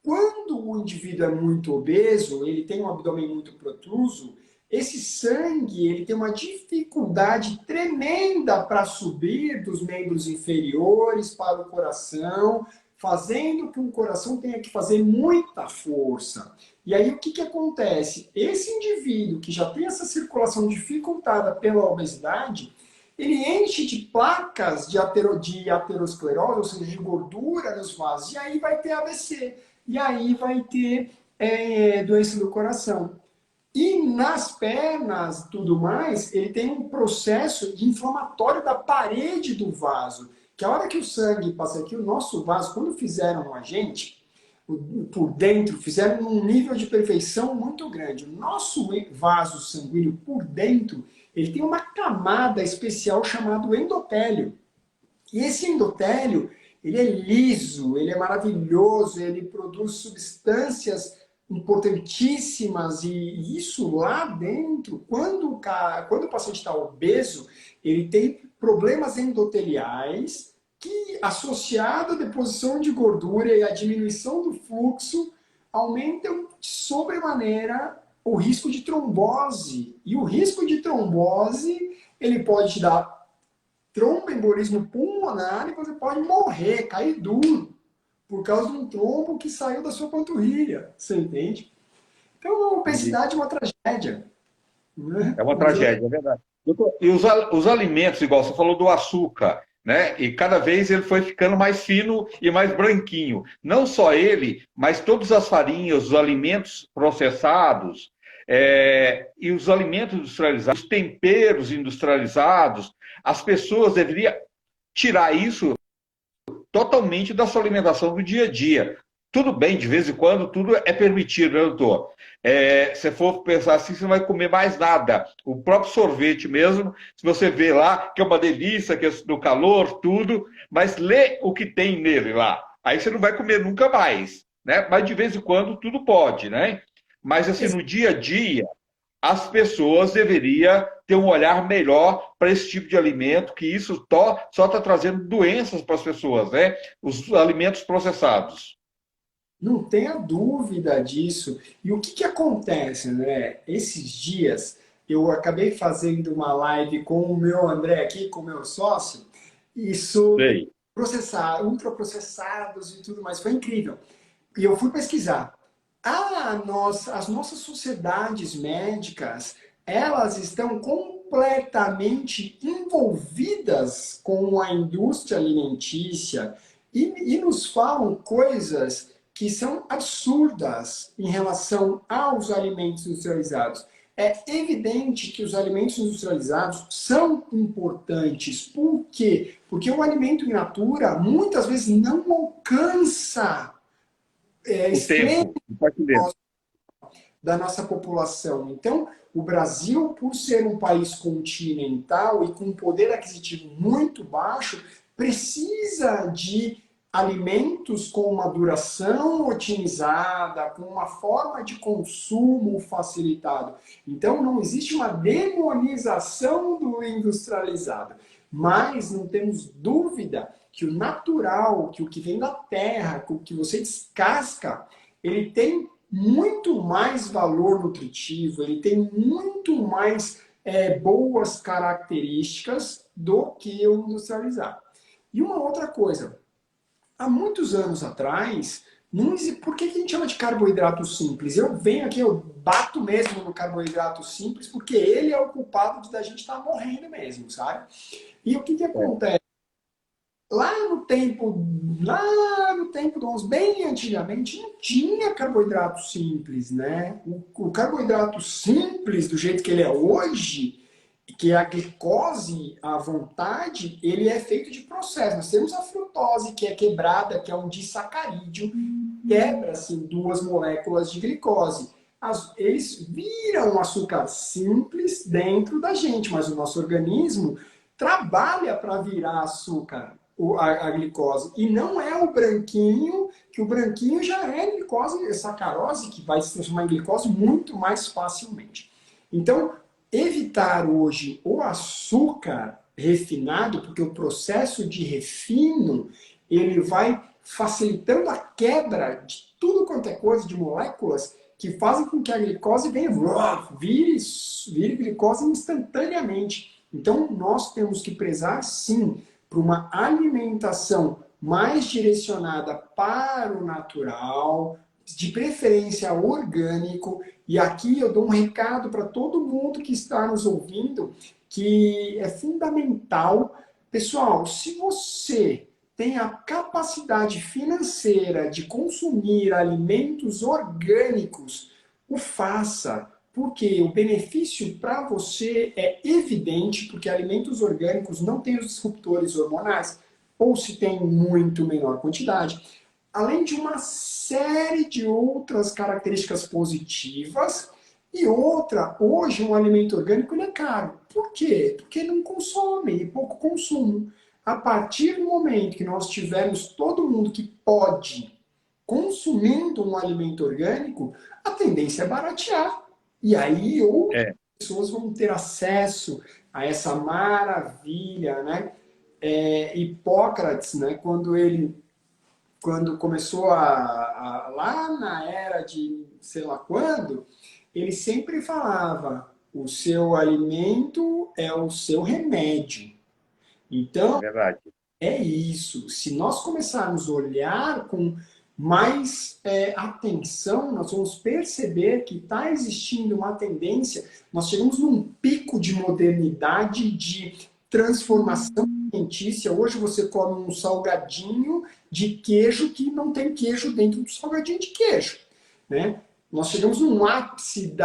Quando o indivíduo é muito obeso, ele tem um abdômen muito protruso, esse sangue ele tem uma dificuldade tremenda para subir dos membros inferiores para o coração, fazendo que o coração tenha que fazer muita força. E aí o que, que acontece? Esse indivíduo que já tem essa circulação dificultada pela obesidade, ele enche de placas de aterosclerose, ou seja, de gordura nos vasos, e aí vai ter AVC, e aí vai ter doença do coração. E nas pernas, tudo mais, ele tem um processo de inflamatório da parede do vaso, que a hora que o sangue passa aqui, o nosso vaso, quando fizeram a gente, por dentro, fizeram um nível de perfeição muito grande. O nosso vaso sanguíneo por dentro, ele tem uma camada especial chamada endotélio. E esse endotélio, ele é liso, ele é maravilhoso, ele produz substâncias importantíssimas e isso lá dentro, quando o paciente está obeso, ele tem problemas endoteliais que, associado à deposição de gordura e à diminuição do fluxo, aumentam de sobremaneira o risco de trombose. E o risco de trombose, ele pode te dar tromboembolismo pulmonar e você pode morrer, cair duro, por causa de um trombo que saiu da sua panturrilha. Você entende? Então, a obesidade é uma tragédia. Né? É uma tragédia, é verdade. Doutor, e os alimentos, igual você falou do açúcar, né? E cada vez ele foi ficando mais fino e mais branquinho. Não só ele, mas todas as farinhas, os alimentos processados, e os alimentos industrializados, os temperos industrializados, as pessoas deveriam tirar isso totalmente da sua alimentação do dia a dia. Tudo bem, de vez em quando, tudo é permitido, né, doutor? Se for pensar assim, você não vai comer mais nada. O próprio sorvete mesmo, se você vê lá, que é uma delícia, que é do calor, tudo, mas lê o que tem nele lá. Aí você não vai comer nunca mais, né? Mas de vez em quando, tudo pode, né? Mas assim, no dia a dia, as pessoas deveriam ter um olhar melhor para esse tipo de alimento, que isso só está trazendo doenças para as pessoas, né? Os alimentos processados. Não tenha dúvida disso. E o que, que acontece, André? Esses dias eu acabei fazendo uma live com o meu André aqui, com o meu sócio, e sobre Sei. ultraprocessados e tudo mais. Foi incrível. E eu fui pesquisar. As nossas sociedades médicas, elas estão completamente envolvidas com a indústria alimentícia e nos falam coisas que são absurdas em relação aos alimentos industrializados. É evidente que os alimentos industrializados são importantes. Por quê? Porque o alimento in natura muitas vezes não alcança O extremo tempo, compartilhando. da nossa população. Então, o Brasil, por ser um país continental e com um poder aquisitivo muito baixo, precisa de alimentos com uma duração otimizada, com uma forma de consumo facilitado. Então, não existe uma demonização do industrializado, mas não temos dúvida que o natural, que o que vem da terra, o que você descasca, ele tem muito mais valor nutritivo, ele tem muito mais boas características do que o industrializado. E uma outra coisa, há muitos anos atrás, Por que que a gente chama de carboidrato simples? Eu venho aqui, eu bato mesmo no carboidrato simples, porque ele é o culpado de da gente estar morrendo mesmo, sabe? E o que que acontece? Lá no tempo bem antigamente, não tinha carboidrato simples, né? O carboidrato simples, do jeito que ele é hoje, que é a glicose à vontade, ele é feito de processo. Nós temos a frutose, que é quebrada, que é um disacarídeo, quebra assim, duas moléculas de glicose. Eles viram açúcar simples dentro da gente, mas o nosso organismo trabalha para virar açúcar, a glicose. E não é o branquinho, que o branquinho já é glicose, é sacarose, que vai se transformar em glicose muito mais facilmente. Então, evitar hoje o açúcar refinado, porque o processo de refino, ele vai facilitando a quebra de tudo quanto é coisa, de moléculas, que fazem com que a glicose venha, vire glicose instantaneamente. Então, nós temos que prezar, sim, por uma alimentação mais direcionada para o natural, de preferência orgânico. E aqui eu dou um recado para todo mundo que está nos ouvindo, que é fundamental. Pessoal, se você tem a capacidade financeira de consumir alimentos orgânicos, o faça. Porque o benefício para você é evidente, porque alimentos orgânicos não têm os disruptores hormonais, ou se tem muito menor quantidade, além de uma série de outras características positivas. E outra, hoje um alimento orgânico ele é caro. Por quê? Porque não consome, pouco consumo. A partir do momento que nós tivermos todo mundo que pode consumindo um alimento orgânico, a tendência é baratear. E aí outras É, pessoas vão ter acesso a essa maravilha, né? Hipócrates, né, quando começou lá na era de sei lá quando, ele sempre falava: o seu alimento é o seu remédio. é Então, verdade. é isso. Se nós começarmos a olhar com mais atenção, nós vamos perceber que está existindo uma tendência. Nós chegamos num pico de modernidade, de transformação alimentícia. Hoje você come um salgadinho de queijo que não tem queijo dentro do salgadinho de queijo, né? Nós chegamos num ápice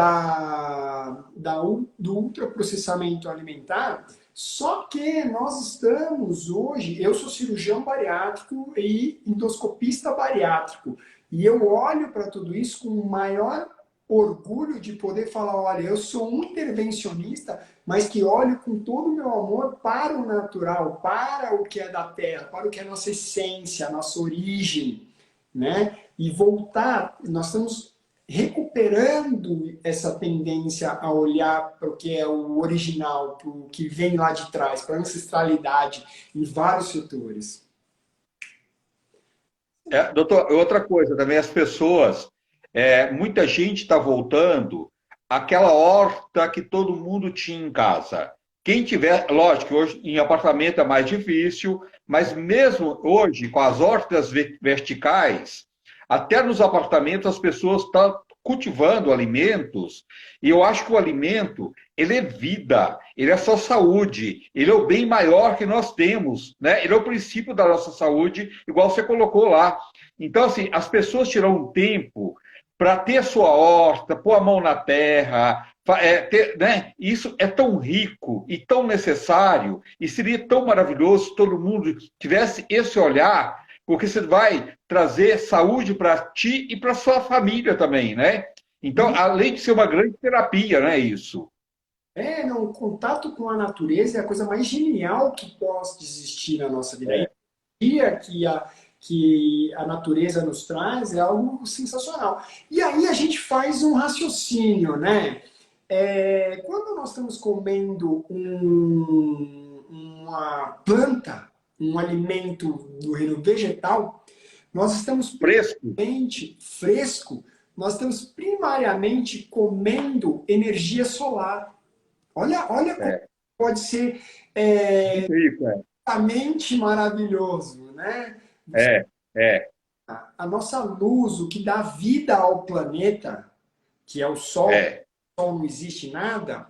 do ultraprocessamento alimentar, só que nós estamos hoje, eu sou cirurgião bariátrico e endoscopista bariátrico, e eu olho para tudo isso com o maior orgulho de poder falar, olha, eu sou um intervencionista, mas que olho com todo o meu amor para o natural, para o que é da terra, para o que é a nossa essência, a nossa origem, né? E voltar, nós estamos recuperando essa tendência a olhar para o que é o original, para o que vem lá de trás, para a ancestralidade em vários setores. Doutor, outra coisa também, as pessoas, muita gente está voltando àquela horta que todo mundo tinha em casa. Quem tiver, lógico, hoje em apartamento é mais difícil, mas mesmo hoje, com as hortas verticais, até nos apartamentos as pessoas estão cultivando alimentos, e eu acho que o alimento, ele é vida, ele é só saúde, ele é o bem maior que nós temos, né? Ele é o princípio da nossa saúde, igual você colocou lá. Então, assim, as pessoas tiram um tempo para ter sua horta, pôr a mão na terra, né? Isso é tão rico e tão necessário, e seria tão maravilhoso se todo mundo tivesse esse olhar, porque você vai trazer saúde para ti e para sua família também, né? Então, E além de ser uma grande terapia, não é isso? não, o contato com a natureza é a coisa mais genial que pode existir na nossa vida. A É, energia que a natureza nos traz é algo sensacional. E aí a gente faz um raciocínio, né? Quando nós estamos comendo uma planta, um alimento do reino vegetal, nós estamos fresco. primariamente fresco, nós estamos primariamente comendo energia solar. Olha como É, pode ser muito rico, mente maravilhoso, né? é, é. a nossa luz, o que dá vida ao planeta, que é o Sol, É, o Sol não existe nada,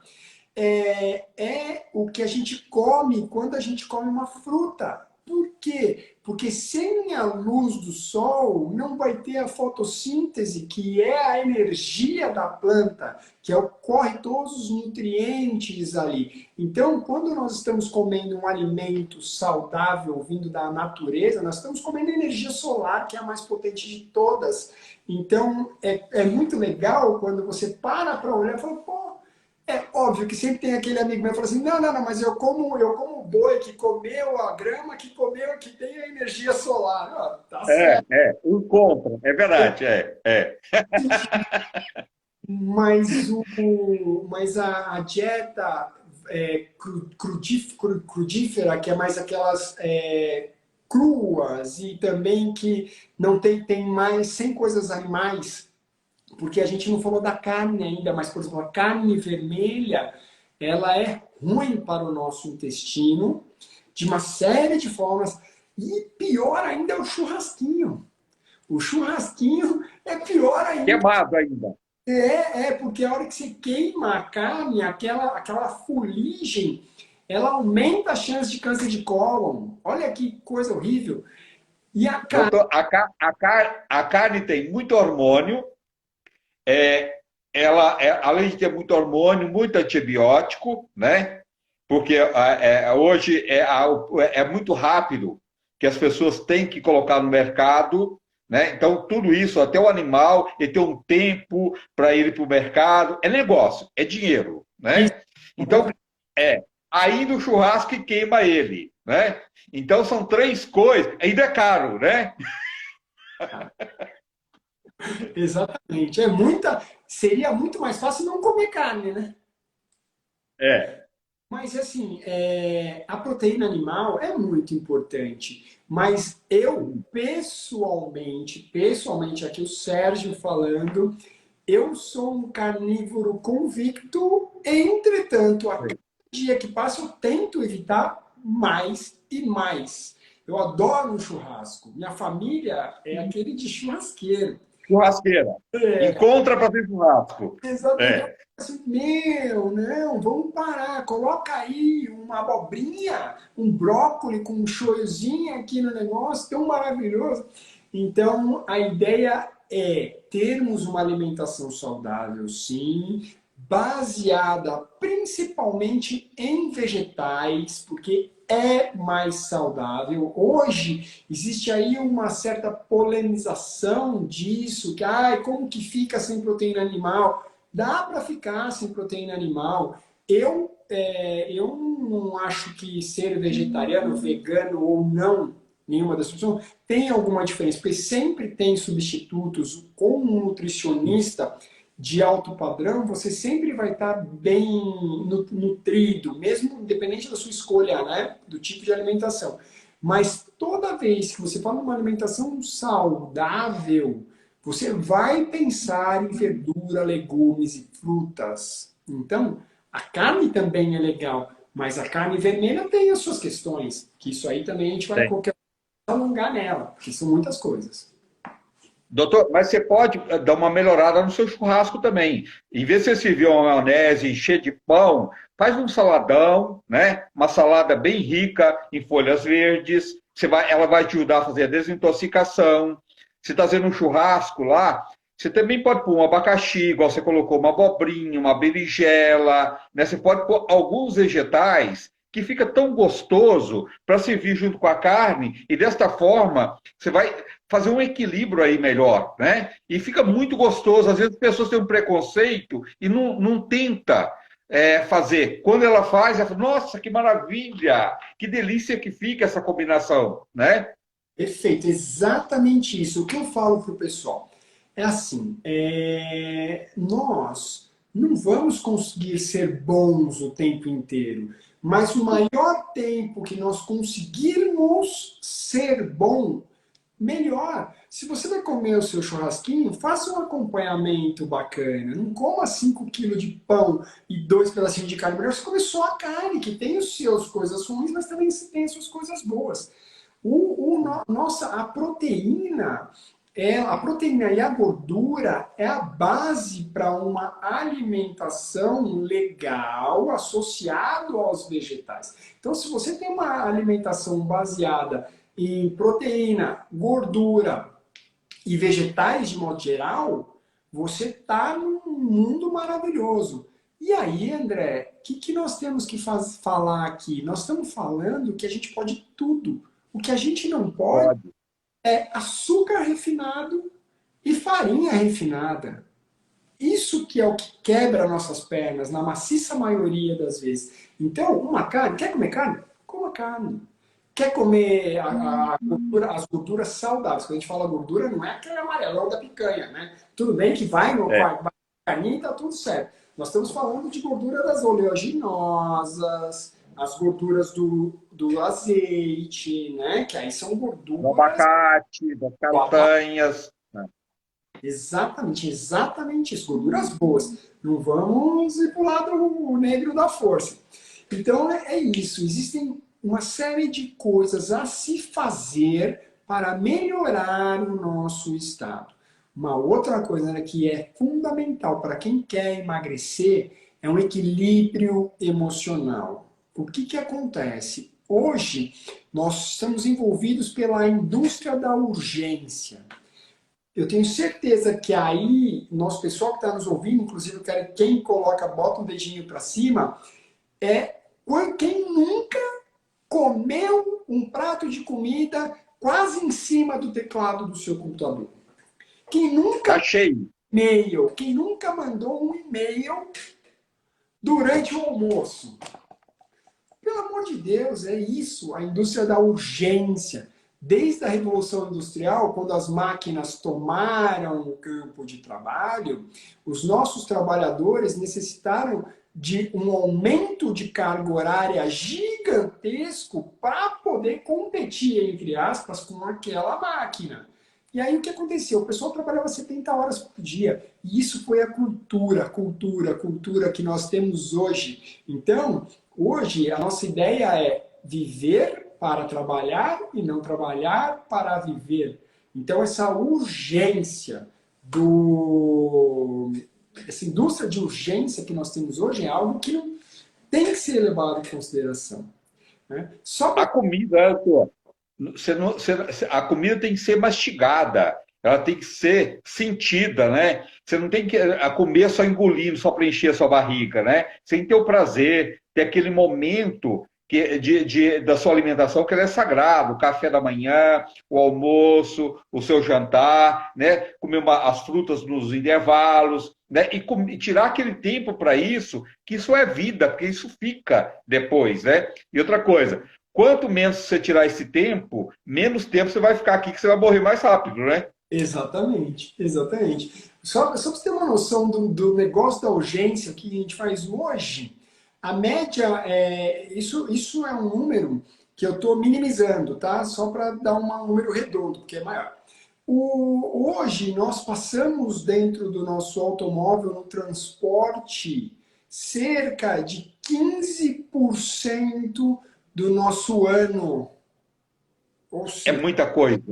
é o que a gente come quando a gente come uma fruta. Por quê? Porque sem a luz do sol não vai ter a fotossíntese, que é a energia da planta, que ocorre todos os nutrientes ali. Então, quando nós estamos comendo um alimento saudável vindo da natureza, nós estamos comendo energia solar, que é a mais potente de todas. Então, é muito legal quando você para olhar e fala, pô, é óbvio que sempre tem aquele amigo meu que fala assim, não, mas eu como o boi que comeu a grama, que comeu, que tem a energia solar. Ah, tá certo. um contra, é verdade, Mas a dieta crudífera, que é mais aquelas cruas e também que não tem mais, sem coisas animais, porque a gente não falou da carne ainda, mas, por exemplo, a carne vermelha, ela é ruim para o nosso intestino, de uma série de formas, e pior ainda é o churrasquinho. O churrasquinho é pior ainda. queimado ainda. Porque a hora que você queima a carne, aquela fuligem, ela aumenta a chance de câncer de cólon. Olha que coisa horrível. E a carne. Doutor, a carne tem muito hormônio, é, além de ter muito hormônio, muito antibiótico, né? Porque hoje é muito rápido que as pessoas têm que colocar no mercado, né? Então, tudo isso, até o animal, ele tem um tempo para ir para o mercado, é negócio, é dinheiro, né? Então, é, aí no churrasco que queima ele, né? Então, são três coisas, ainda é caro, né? Exatamente. Seria muito mais fácil não comer carne, né? É, Mas assim, a proteína animal é muito importante. Mas eu pessoalmente, aqui o Sérgio falando, eu sou um carnívoro convicto. Entretanto, a cada dia que passa eu tento evitar mais e mais. Eu adoro um churrasco. Minha família é aquele de churrasqueiro. churrasqueira. Encontra para fazer churrasco. Exatamente. Eu É. assim, meu, não, vamos parar. Coloca aí uma abobrinha, um brócolis com um shoyuzinho aqui no negócio, tão maravilhoso. Então, a ideia é termos uma alimentação saudável, sim, baseada principalmente em vegetais, porque é mais saudável. Hoje existe aí uma certa polemização disso, que como que fica sem proteína animal? Dá para ficar sem proteína animal. Eu não acho que ser vegetariano, vegano ou não, nenhuma das opções, tem alguma diferença, porque sempre tem substitutos. Com um nutricionista de alto padrão, você sempre vai estar bem nutrido, mesmo independente da sua escolha, né, do tipo de alimentação. Mas toda vez que você fala uma alimentação saudável, você vai pensar em verdura, legumes e frutas. Então, a carne também é legal, mas a carne vermelha tem as suas questões, que isso aí também a gente vai Tem. qualquer alongar nela, porque são muitas coisas. Doutor, mas você pode dar uma melhorada no seu churrasco também. Em vez de você servir uma maionese, encher de pão, faz um saladão, né? Uma salada bem rica em folhas verdes. Ela vai te ajudar a fazer a desintoxicação. Você está fazendo um churrasco lá, você também pode pôr um abacaxi, igual você colocou, uma abobrinha, uma berinjela, né? Você pode pôr alguns vegetais que fica tão gostoso para servir junto com a carne, e desta forma você vai fazer um equilíbrio aí melhor, né? E fica muito gostoso. Às vezes as pessoas têm um preconceito e não tenta fazer. Quando ela faz, ela fala, nossa, que maravilha, que delícia que fica essa combinação, né? Perfeito, exatamente isso. O que eu falo para o pessoal é assim: nós não vamos conseguir ser bons o tempo inteiro, mas o maior tempo que nós conseguirmos ser bom, melhor. Se você vai comer o seu churrasquinho, faça um acompanhamento bacana. Não coma 5 quilos de pão e 2 pedacinhos de carne. Melhor você comer só a carne, que tem as suas coisas ruins, mas também tem as suas coisas boas. A proteína e a gordura é a base para uma alimentação legal associado aos vegetais. Então, se você tem uma alimentação baseada em proteína, gordura e vegetais de modo geral, você está num mundo maravilhoso. E aí, André, o que nós temos que falar aqui? Nós estamos falando que a gente pode tudo. O que a gente não pode Pode. é açúcar refinado e farinha refinada. Isso que é o que quebra nossas pernas, na maciça maioria das vezes. Então, uma carne, quer comer carne? Coma carne. Quer comer as gorduras saudáveis? Quando a gente fala gordura, não é aquele amarelão da picanha, né? Tudo bem que É. vai carninha e tá tudo certo. Nós estamos falando de gordura das oleaginosas, as gorduras do azeite, né? Que aí são Do gorduras. abacate, das castanhas. Exatamente, exatamente isso. Gorduras boas. Não vamos ir para o lado negro da força. Então é isso. Existem uma série de coisas a se fazer para melhorar o nosso estado. Uma outra coisa, né, que é fundamental para quem quer emagrecer é um equilíbrio emocional. O que acontece? Hoje, nós estamos envolvidos pela indústria da urgência. Eu tenho certeza que aí, nosso pessoal que está nos ouvindo, inclusive eu quero quem coloca, bota um dedinho para cima, é quem nunca comeu um prato de comida quase em cima do teclado do seu computador. Quem Tá nunca cheio. e-mail, quem nunca mandou um e-mail durante o almoço. Pelo amor de Deus, é isso, a indústria da urgência. Desde a Revolução Industrial, quando as máquinas tomaram o campo de trabalho, os nossos trabalhadores necessitaram de um aumento de carga horária gigantesco para poder competir, entre aspas, com aquela máquina. E aí o que aconteceu? O pessoal trabalhava 70 horas por dia. E isso foi a cultura que nós temos hoje. Então, hoje a nossa ideia é viver para trabalhar e não trabalhar para viver. Então, essa urgência essa indústria de urgência que nós temos hoje é algo que não tem que ser levado em consideração. Né? Só A para. comida, pô, a comida tem que ser mastigada, ela tem que ser sentida, né? Você não tem que comer só engolindo, só para encher a sua barriga, né? Sem ter o prazer, ter aquele momento da sua alimentação que ele é sagrado, o café da manhã, o almoço, o seu jantar, né? Comer as frutas nos intervalos, né? E tirar aquele tempo para isso, que isso é vida, porque isso fica depois, né? E outra coisa, quanto menos você tirar esse tempo, menos tempo você vai ficar aqui, que você vai morrer mais rápido, né? Exatamente, exatamente. Só para você ter uma noção do negócio da urgência que a gente faz hoje, a média, isso é um número que eu estou minimizando, tá? Só para dar um número redondo, porque é maior. Hoje nós passamos dentro do nosso automóvel no transporte cerca de 15% do nosso ano. Ou É seja, muita coisa.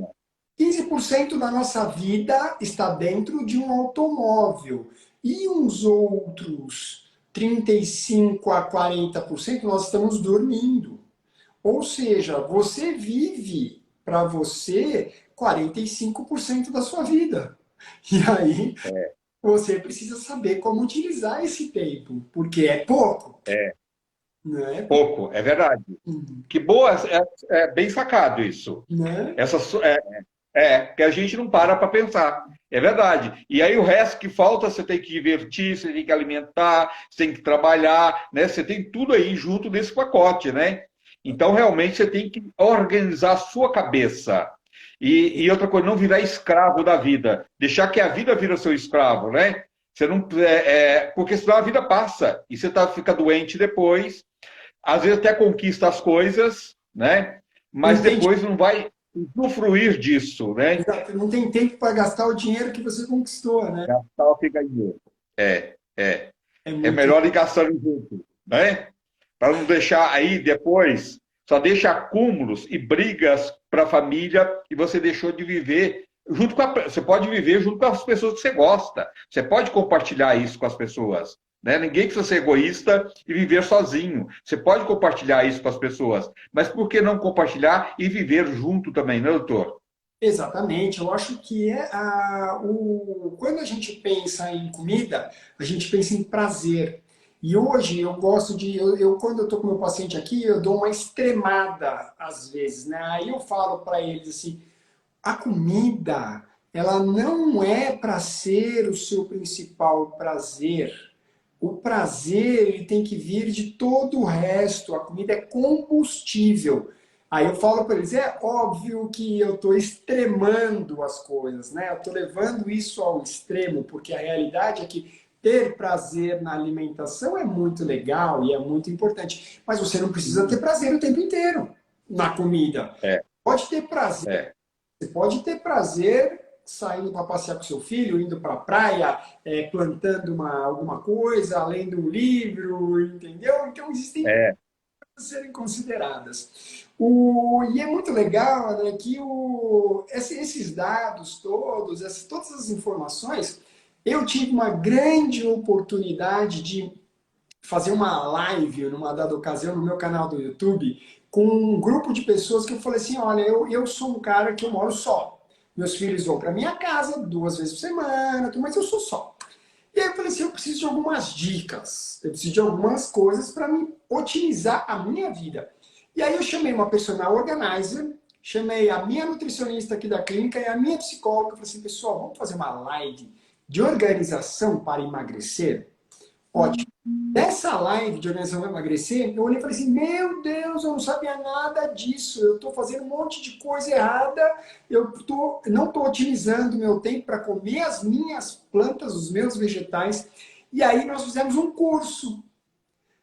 15% da nossa vida está dentro de um automóvel. E uns outros 35 a 40% nós estamos dormindo. Ou seja, você vive para você 45% da sua vida. E aí você precisa saber como utilizar esse tempo, porque é pouco, É né? pouco, é verdade. Que boa, é bem sacado isso. Né? Essa, que a gente não para pensar. É verdade. E aí o resto que falta, você tem que divertir, você tem que alimentar, você tem que trabalhar, né? Você tem tudo aí junto nesse pacote, né? Então, realmente, você tem que organizar a sua cabeça. E outra coisa, não virar escravo da vida. Deixar que a vida vira seu escravo, né? Você não, porque senão a vida passa e você fica doente depois. Às vezes até conquista as coisas, né? Mas Não tem, depois não vai usufruir disso, né? não tem tempo para gastar o dinheiro que você conquistou, né? Gastar o que ganhou. É É muito. melhor ir gastando junto, né? Para não deixar aí depois só deixa acúmulos e brigas para a família e você deixou de viver junto com você pode viver junto com as pessoas que você gosta. Você pode compartilhar isso com as pessoas. Né? Ninguém precisa ser egoísta e viver sozinho. Você pode compartilhar isso com as pessoas. Mas por que não compartilhar e viver junto também, né, doutor? Exatamente, eu acho que quando a gente pensa em comida, a gente pensa em prazer. E hoje eu gosto de, quando eu estou com meu paciente aqui, eu dou uma extremada às vezes, né? Aí eu falo para eles assim, a comida, ela não é para ser o seu principal prazer. O prazer, ele tem que vir de todo o resto. A comida é combustível. Aí eu falo para eles, é óbvio que eu estou extremando as coisas, né? Eu estou levando isso ao extremo, porque a realidade é que ter prazer na alimentação é muito legal e é muito importante. Mas você não precisa ter prazer o tempo inteiro na comida. É, Pode ter prazer. é. Você pode ter prazer saindo para passear com seu filho, indo para a praia, plantando alguma coisa, lendo um livro, entendeu? Então existem É. a serem consideradas. E é muito legal, né, que esses dados todos, todas as informações, eu tive uma grande oportunidade de fazer uma live numa dada ocasião no meu canal do YouTube com um grupo de pessoas que eu falei assim, olha, eu sou um cara que eu moro só. Meus filhos vão para minha casa 2 vezes por semana, mas eu sou só. E aí eu falei assim, eu preciso de algumas dicas, eu preciso de algumas coisas para me otimizar a minha vida. E aí eu chamei uma personal organizer, chamei a minha nutricionista aqui da clínica e a minha psicóloga, falei assim, pessoal, vamos fazer uma live de organização para emagrecer? Ótimo. Nessa live de organização para emagrecer, eu olhei e falei assim, meu Deus, eu não sabia nada disso, eu estou fazendo um monte de coisa errada, não estou otimizando meu tempo para comer as minhas plantas, os meus vegetais. E aí nós fizemos um curso.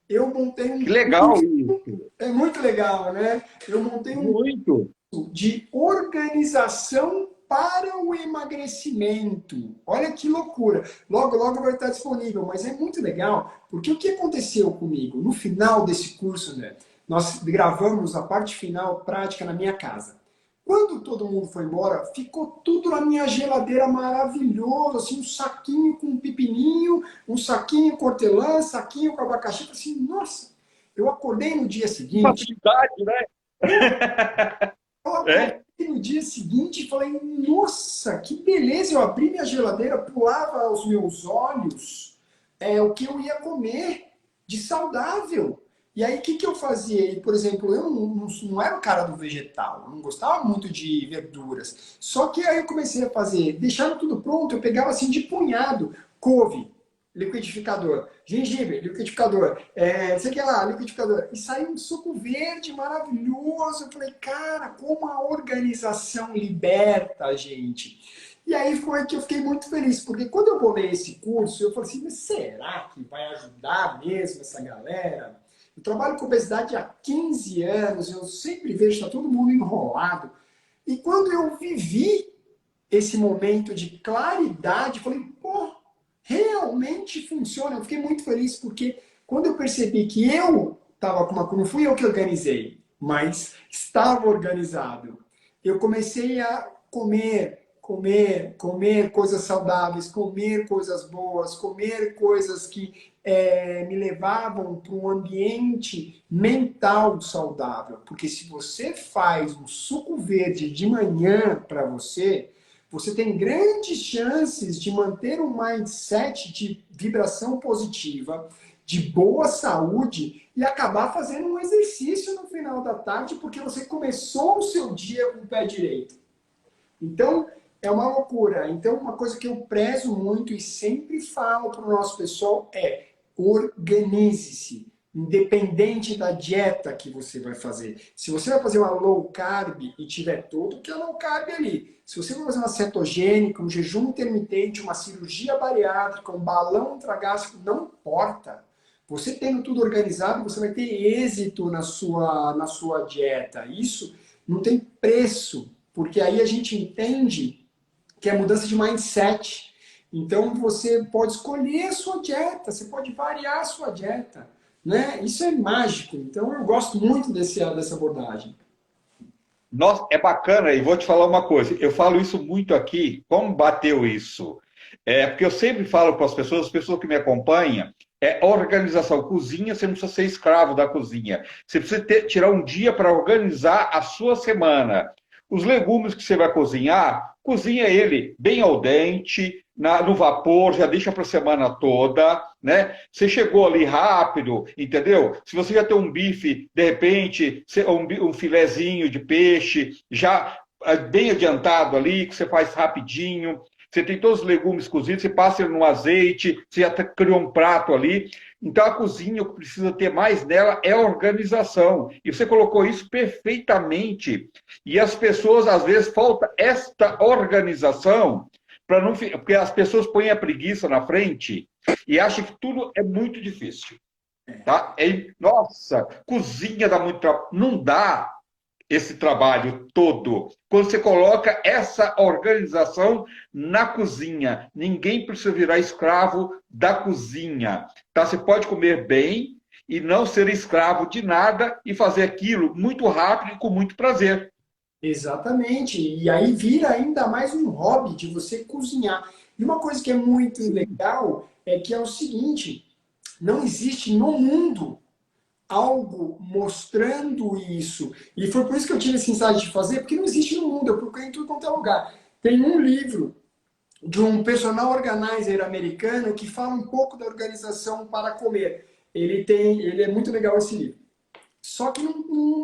Eu montei Que um legal curso, isso. é muito legal, né? Eu montei um Muito. de organização para o emagrecimento. Olha que loucura. Logo, logo vai estar disponível, mas é muito legal, porque o que aconteceu comigo? No final desse curso, né, nós gravamos a parte final prática na minha casa. Quando todo mundo foi embora, ficou tudo na minha geladeira maravilhoso, assim, um saquinho com um pepininho, um saquinho com hortelã, saquinho com abacaxi. Eu falei assim, nossa, eu acordei no dia seguinte, Facilidade, né? eu acordei É? no dia seguinte e falei, nossa, que beleza! Eu abri minha geladeira, pulava aos meus olhos o que eu ia comer de saudável. E aí, o que eu fazia? Por exemplo, eu não era o cara do vegetal, eu não gostava muito de verduras. Só que aí eu comecei a fazer, deixando tudo pronto, eu pegava assim de punhado, couve, liquidificador, gengibre, liquidificador, não sei o que lá, liquidificador. E saiu um suco verde maravilhoso. Eu falei, cara, como a organização liberta a gente. E aí foi que eu fiquei muito feliz, porque quando eu bolei esse curso, eu falei assim, mas será que vai ajudar mesmo essa galera? Eu trabalho com obesidade há 15 anos, eu sempre vejo que está todo mundo enrolado. E quando eu vivi esse momento de claridade, eu falei, pô, realmente funciona. Eu fiquei muito feliz porque quando eu percebi que eu estava com uma... Não fui eu que organizei, mas estava organizado. Eu comecei a comer coisas saudáveis, comer coisas boas, comer coisas que me levavam para um ambiente mental saudável. Porque se você faz um suco verde de manhã para você, você tem grandes chances de manter um mindset de vibração positiva, de boa saúde e acabar fazendo um exercício no final da tarde porque você começou o seu dia com o pé direito. Então, é uma loucura. Então, uma coisa que eu prezo muito e sempre falo para o nosso pessoal é organize-se, independente da dieta que você vai fazer. Se você vai fazer uma low carb e tiver tudo que é low carb ali, se você vai fazer uma cetogênica, um jejum intermitente, uma cirurgia bariátrica, um balão intragástrico, não importa. Você tendo tudo organizado, você vai ter êxito na sua dieta. Isso não tem preço, porque aí a gente entende que é mudança de mindset. Então você pode escolher a sua dieta, você pode variar a sua dieta. né? Isso é mágico. Então, eu gosto muito dessa abordagem. Nossa, é bacana, e vou te falar uma coisa, eu falo isso muito aqui, como bateu isso? Porque eu sempre falo para as pessoas que me acompanham, organização. Cozinha, você não precisa ser escravo da cozinha. Você precisa tirar um dia para organizar a sua semana. Os legumes que você vai cozinhar, cozinha ele bem al dente, no vapor, já deixa para a semana toda, né? Você chegou ali rápido, entendeu? Se você já tem um bife, de repente, um filezinho de peixe, já bem adiantado ali, que você faz rapidinho. Você tem todos os legumes cozidos, você passa ele no azeite, você já criou um prato ali. Então, a cozinha, o que precisa ter mais nela é organização. E você colocou isso perfeitamente. E as pessoas, às vezes, falta esta organização para não, porque as pessoas põem a preguiça na frente e acham que tudo é muito difícil. Tá? Nossa, cozinha dá muito trabalho. Não dá esse trabalho todo. Quando você coloca essa organização na cozinha, ninguém precisa virar escravo da cozinha. Tá? Você pode comer bem e não ser escravo de nada e fazer aquilo muito rápido e com muito prazer. Exatamente. E aí vira ainda mais um hobby de você cozinhar. E uma coisa que é muito legal é que é o seguinte: não existe no mundo algo mostrando isso. E foi por isso que eu tive esse insight de fazer, porque não existe no mundo, eu procurei em tudo quanto é lugar. Tem um livro de um personal organizer americano que fala um pouco da organização para comer. Ele é muito legal esse livro. Só que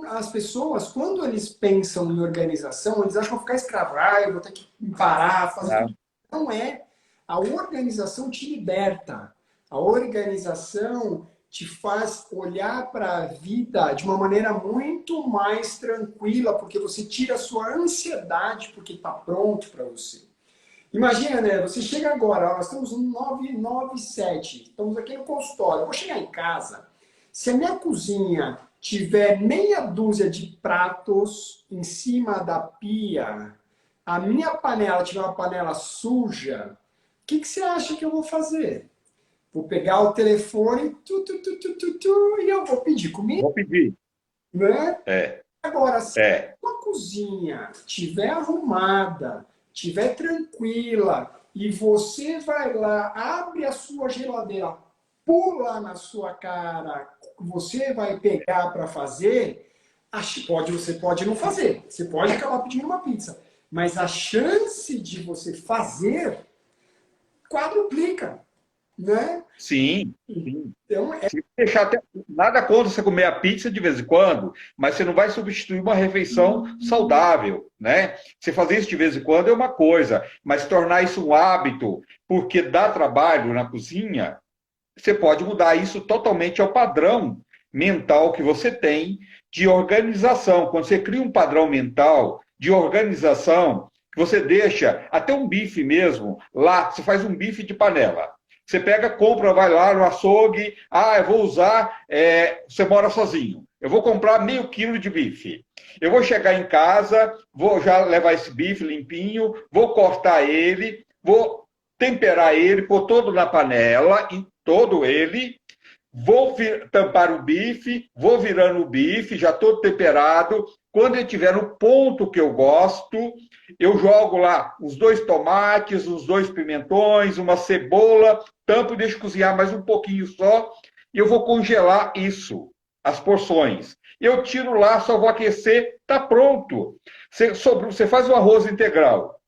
as pessoas, quando eles pensam em organização, eles acham que vão ficar escravo. Ah, eu vou ter que parar, fazer tudo. Não é. A organização te liberta. A organização te faz olhar para a vida de uma maneira muito mais tranquila, porque você tira a sua ansiedade, porque está pronto para você. Imagina, né? Você chega agora, nós estamos no 997, estamos aqui no consultório. Eu vou chegar em casa, se a minha cozinha tiver meia dúzia de pratos em cima da pia, a minha panela tiver uma panela suja, o que você acha que eu vou fazer? Vou pegar o telefone e eu vou pedir comida, Vou pedir. né? É, Agora, se é. a cozinha estiver arrumada, estiver tranquila, e você vai lá, abre a sua geladeira, pula na sua cara, você vai pegar para fazer, você pode não fazer, você pode acabar pedindo uma pizza, mas a chance de você fazer quadruplica, né? Sim, sim. Então, Se deixar até, nada contra você comer a pizza de vez em quando, mas você não vai substituir uma refeição saudável, né? Você fazer isso de vez em quando é uma coisa, mas tornar isso um hábito, porque dá trabalho na cozinha, você pode mudar isso totalmente ao padrão mental que você tem de organização. Quando você cria um padrão mental de organização, você deixa até um bife mesmo lá, você faz um bife de panela. Você pega, compra, vai lá no açougue, eu vou usar, você mora sozinho, eu vou comprar meio quilo de bife. Eu vou chegar em casa, vou já levar esse bife limpinho, vou cortar ele, vou temperar ele, pôr todo na panela, todo ele, vou tampar o bife, vou virando o bife, já todo temperado. Quando ele estiver no ponto que eu gosto, eu jogo lá os 2 tomates, os 2 pimentões, uma cebola, tampo e deixo cozinhar mais um pouquinho só. E eu vou congelar isso, as porções. Eu tiro lá, só vou aquecer, tá pronto. Você faz o arroz integral,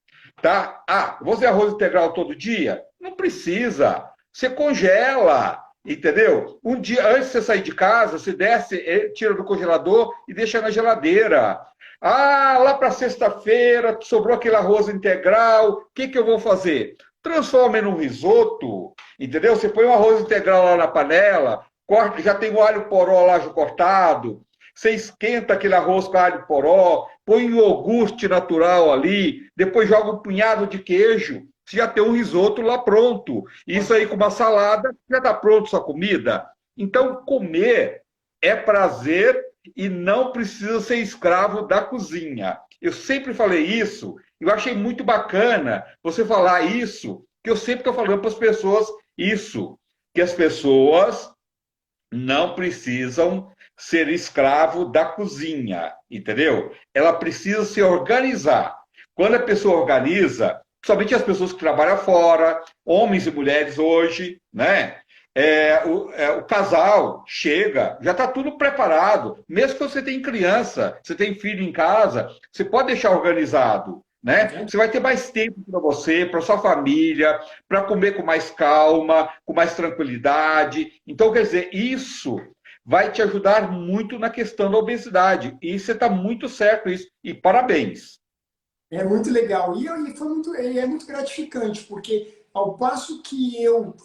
tá? Vou fazer arroz integral todo dia? Não precisa. Você congela, entendeu? Um dia antes de você sair de casa, você desce, tira do congelador e deixa na geladeira. Lá para sexta-feira sobrou aquele arroz integral, o que eu vou fazer? Transforma num risoto, entendeu? Você põe o arroz integral lá na panela, corta, já tem o alho poró lá já cortado, você esquenta aquele arroz com alho poró, põe um iogurte natural ali, depois joga um punhado de queijo, você já tem um risoto lá pronto. Isso aí com uma salada, já está pronto sua comida. Então, comer é prazer e não precisa ser escravo da cozinha. Eu sempre falei isso, eu achei muito bacana você falar isso, que eu sempre estou falando para as pessoas isso, que as pessoas não precisam ser escravo da cozinha, entendeu? Ela precisa se organizar. Quando a pessoa organiza, principalmente as pessoas que trabalham fora, homens e mulheres hoje, né? O casal chega, já está tudo preparado. Mesmo que você tenha criança, você tem filho em casa, você pode deixar organizado, né? Você vai ter mais tempo para você, para sua família, para comer com mais calma, com mais tranquilidade. Então, quer dizer, isso vai te ajudar muito na questão da obesidade. E você está muito certo isso. E parabéns. É muito legal. E é muito gratificante, porque ao passo que eu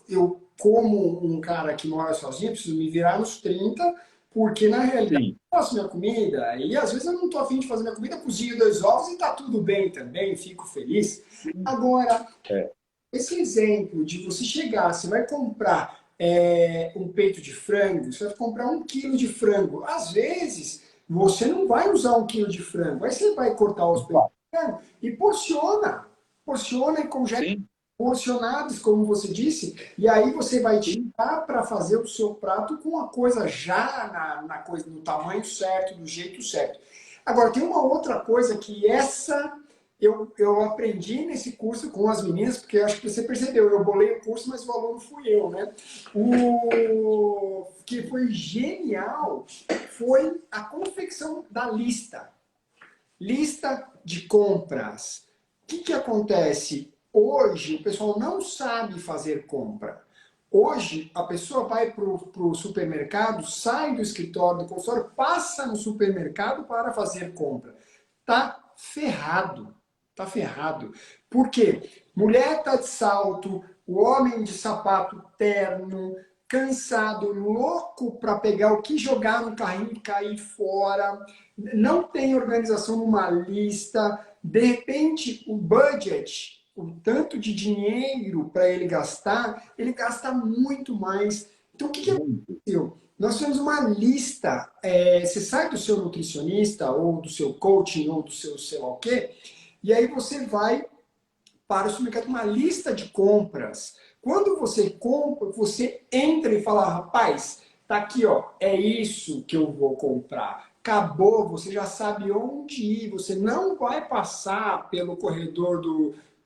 como um cara que mora sozinho, eu preciso me virar nos 30 porque na realidade Sim, eu faço minha comida, e às vezes eu não estou afim de fazer minha comida, cozinho 2 ovos e está tudo bem também, fico feliz. Agora, é, esse exemplo de você chegar, você vai comprar um peito de frango, você vai comprar 1 quilo de frango. Às vezes, você não vai usar 1 quilo de frango, aí você vai cortar os peitos de frango e porciona. Porciona e congela sim, porcionados, como você disse, e aí você vai sim. tirar para fazer o seu prato com a coisa já na coisa, no tamanho certo, do jeito certo. Agora, tem uma outra coisa que essa eu aprendi nesse curso com as meninas, porque eu acho que você percebeu, eu bolei o curso, mas o aluno fui eu, né? O que foi genial foi a confecção da lista. Lista de compras. O que acontece? Hoje, o pessoal não sabe fazer compra. Hoje, a pessoa vai para o supermercado, sai do escritório, do consultório, passa no supermercado para fazer compra. Tá ferrado. Tá ferrado. Por quê? Mulher tá de salto, o homem de sapato terno, cansado, louco para pegar o que jogar no carrinho e cair fora, não tem organização numa lista, de repente o budget, o tanto de dinheiro para ele gasta muito mais. Então o que aconteceu? Nós temos uma lista, você sai do seu nutricionista, ou do seu coaching, ou do seu sei lá o quê, e aí você vai para o supermercado uma lista de compras. Quando você compra, você entra e fala, rapaz, tá aqui, ó, é isso que eu vou comprar. Acabou, você já sabe onde ir, você não vai passar pelo corredor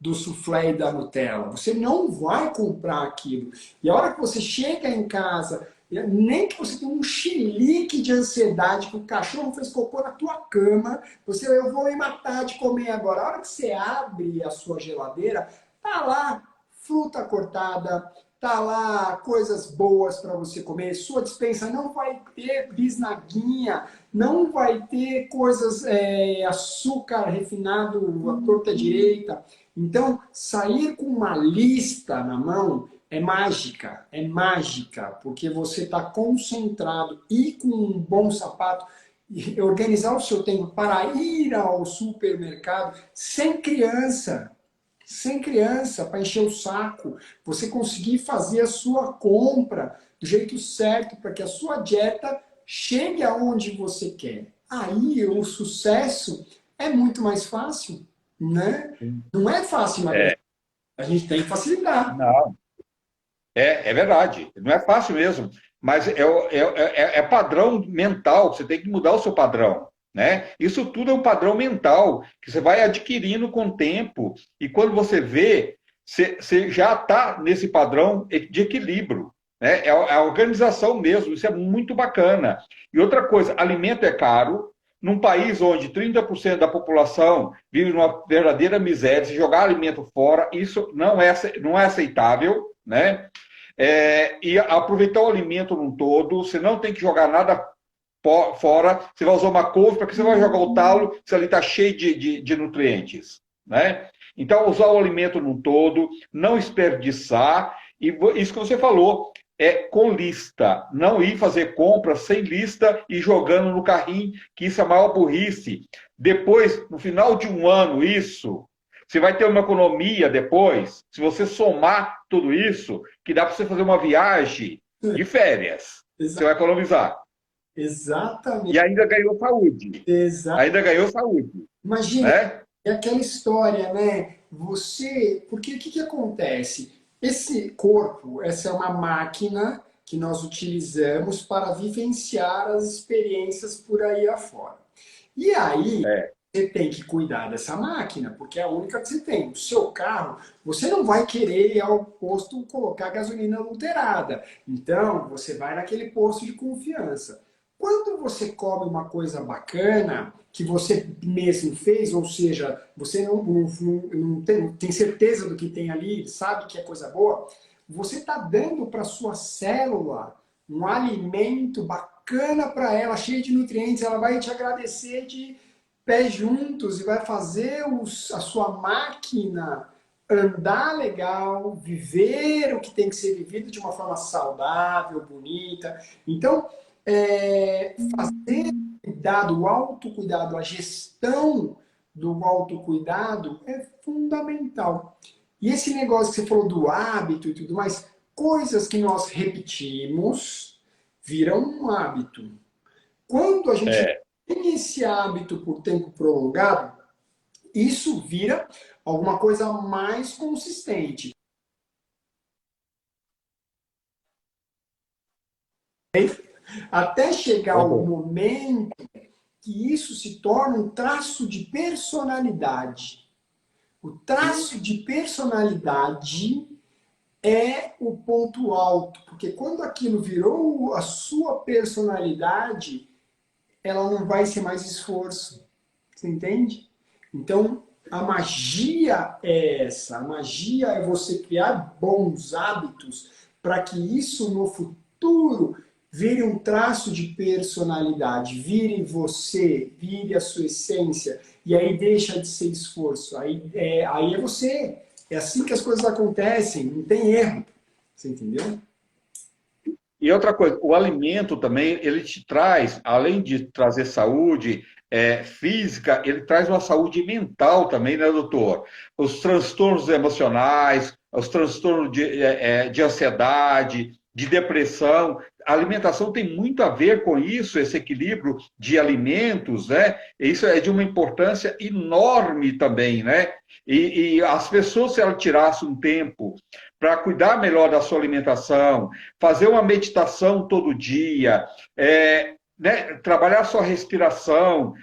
do soufflé e da Nutella, você não vai comprar aquilo. E a hora que você chega em casa, nem que você tenha um chilique de ansiedade, que o cachorro fez cocô na tua cama, eu vou me matar de comer agora. A hora que você abre a sua geladeira, tá lá fruta cortada, tá lá coisas boas para você comer. Sua despensa não vai ter bisnaguinha, não vai ter coisas, açúcar refinado à torta direita. Então, sair com uma lista na mão é mágica, porque você está concentrado e com um bom sapato, e organizar o seu tempo para ir ao supermercado sem criança, para encher o saco, você conseguir fazer a sua compra do jeito certo, para que a sua dieta chegue aonde você quer. Aí o sucesso é muito mais fácil, né? Não é fácil emagrecer, É, a gente tem que facilitar. não, é verdade. Não é fácil mesmo. Mas é padrão mental. Você tem que mudar o seu padrão. Né? Isso tudo é um padrão mental que você vai adquirindo com o tempo. E quando você vê, você já está nesse padrão de equilíbrio. Né? É a organização mesmo. Isso é muito bacana. E outra coisa, alimento é caro. Num país onde 30% da população vive numa verdadeira miséria, se jogar alimento fora, isso não é aceitável, né? E aproveitar o alimento num todo, você não tem que jogar nada fora, você vai usar uma couve, para que você vai jogar o talo se ali está cheio de nutrientes, né? Então, usar o alimento num todo, não desperdiçar, e isso que você falou, é com lista, não ir fazer compras sem lista e jogando no carrinho, que isso é a maior burrice. Depois, no final de um ano, isso, você vai ter uma economia depois, se você somar tudo isso, que dá para você fazer uma viagem de férias. Você vai economizar. E Exatamente, ainda ganhou saúde. exatamente. Ainda ganhou saúde, Imagine, né? é aquela história, né? Porque o que acontece? Esse corpo, essa é uma máquina que nós utilizamos para vivenciar as experiências por aí afora. E aí, É, você tem que cuidar dessa máquina, porque é a única que você tem. O seu carro, você não vai querer ir ao posto colocar gasolina adulterada. Então, você vai naquele posto de confiança. Quando você come uma coisa bacana, que você mesmo fez, ou seja, você não tem certeza do que tem ali, sabe que é coisa boa, você está dando para sua célula um alimento bacana para ela, cheio de nutrientes, ela vai te agradecer de pés juntos e vai fazer a sua máquina andar legal, viver o que tem que ser vivido de uma forma saudável, bonita. Então, fazer cuidado, o autocuidado, a gestão do autocuidado é fundamental. E esse negócio que você falou do hábito e tudo mais, coisas que nós repetimos viram um hábito. Quando a gente é. tem esse hábito por tempo prolongado, isso vira alguma coisa mais consistente. Até chegar o Uhum. momento que isso se torna um traço de personalidade. O traço de personalidade é o ponto alto, porque quando aquilo virou a sua personalidade, ela não vai ser mais esforço. Você entende? Então, a magia é essa. A magia é você criar bons hábitos para que isso no futuro vire um traço de personalidade, vire você, vire a sua essência, e aí deixa de ser esforço. Aí é você. É assim que as coisas acontecem, não tem erro. Você entendeu? E outra coisa, o alimento também, ele te traz, além de trazer saúde física, ele traz uma saúde mental também, né, doutor? Os transtornos emocionais, os transtornos de ansiedade, de depressão. A alimentação tem muito a ver com isso, esse equilíbrio de alimentos, né? Isso é de uma importância enorme também, né? E as pessoas, se elas tirassem um tempo para cuidar melhor da sua alimentação, fazer uma meditação todo dia, né, trabalhar a sua respiração,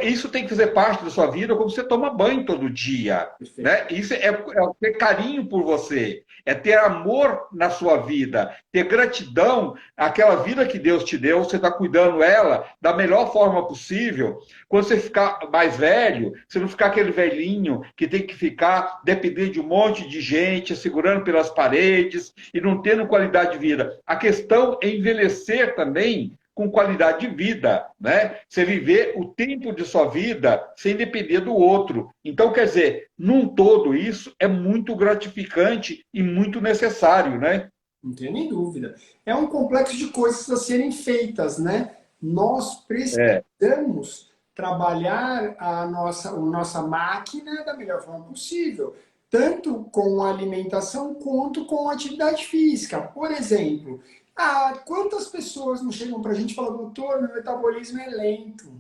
isso tem que fazer parte da sua vida, como você toma banho todo dia. Perfeito. Né? Isso é ter carinho por você, é ter amor na sua vida, ter gratidão àquela vida que Deus te deu, você está cuidando ela da melhor forma possível. Quando você ficar mais velho, você não ficar aquele velhinho que tem que ficar dependendo de um monte de gente, segurando pelas paredes e não tendo qualidade de vida. A questão é envelhecer também com qualidade de vida, né? Você viver o tempo de sua vida sem depender do outro. Então, quer dizer, num todo, isso é muito gratificante e muito necessário, né? Não tenho nem dúvida. É um complexo de coisas a serem feitas, né? Nós É, precisamos trabalhar a nossa máquina da melhor forma possível, tanto com a alimentação quanto com a atividade física. Por exemplo, quantas pessoas não chegam para a gente e falam, doutor, meu metabolismo é lento.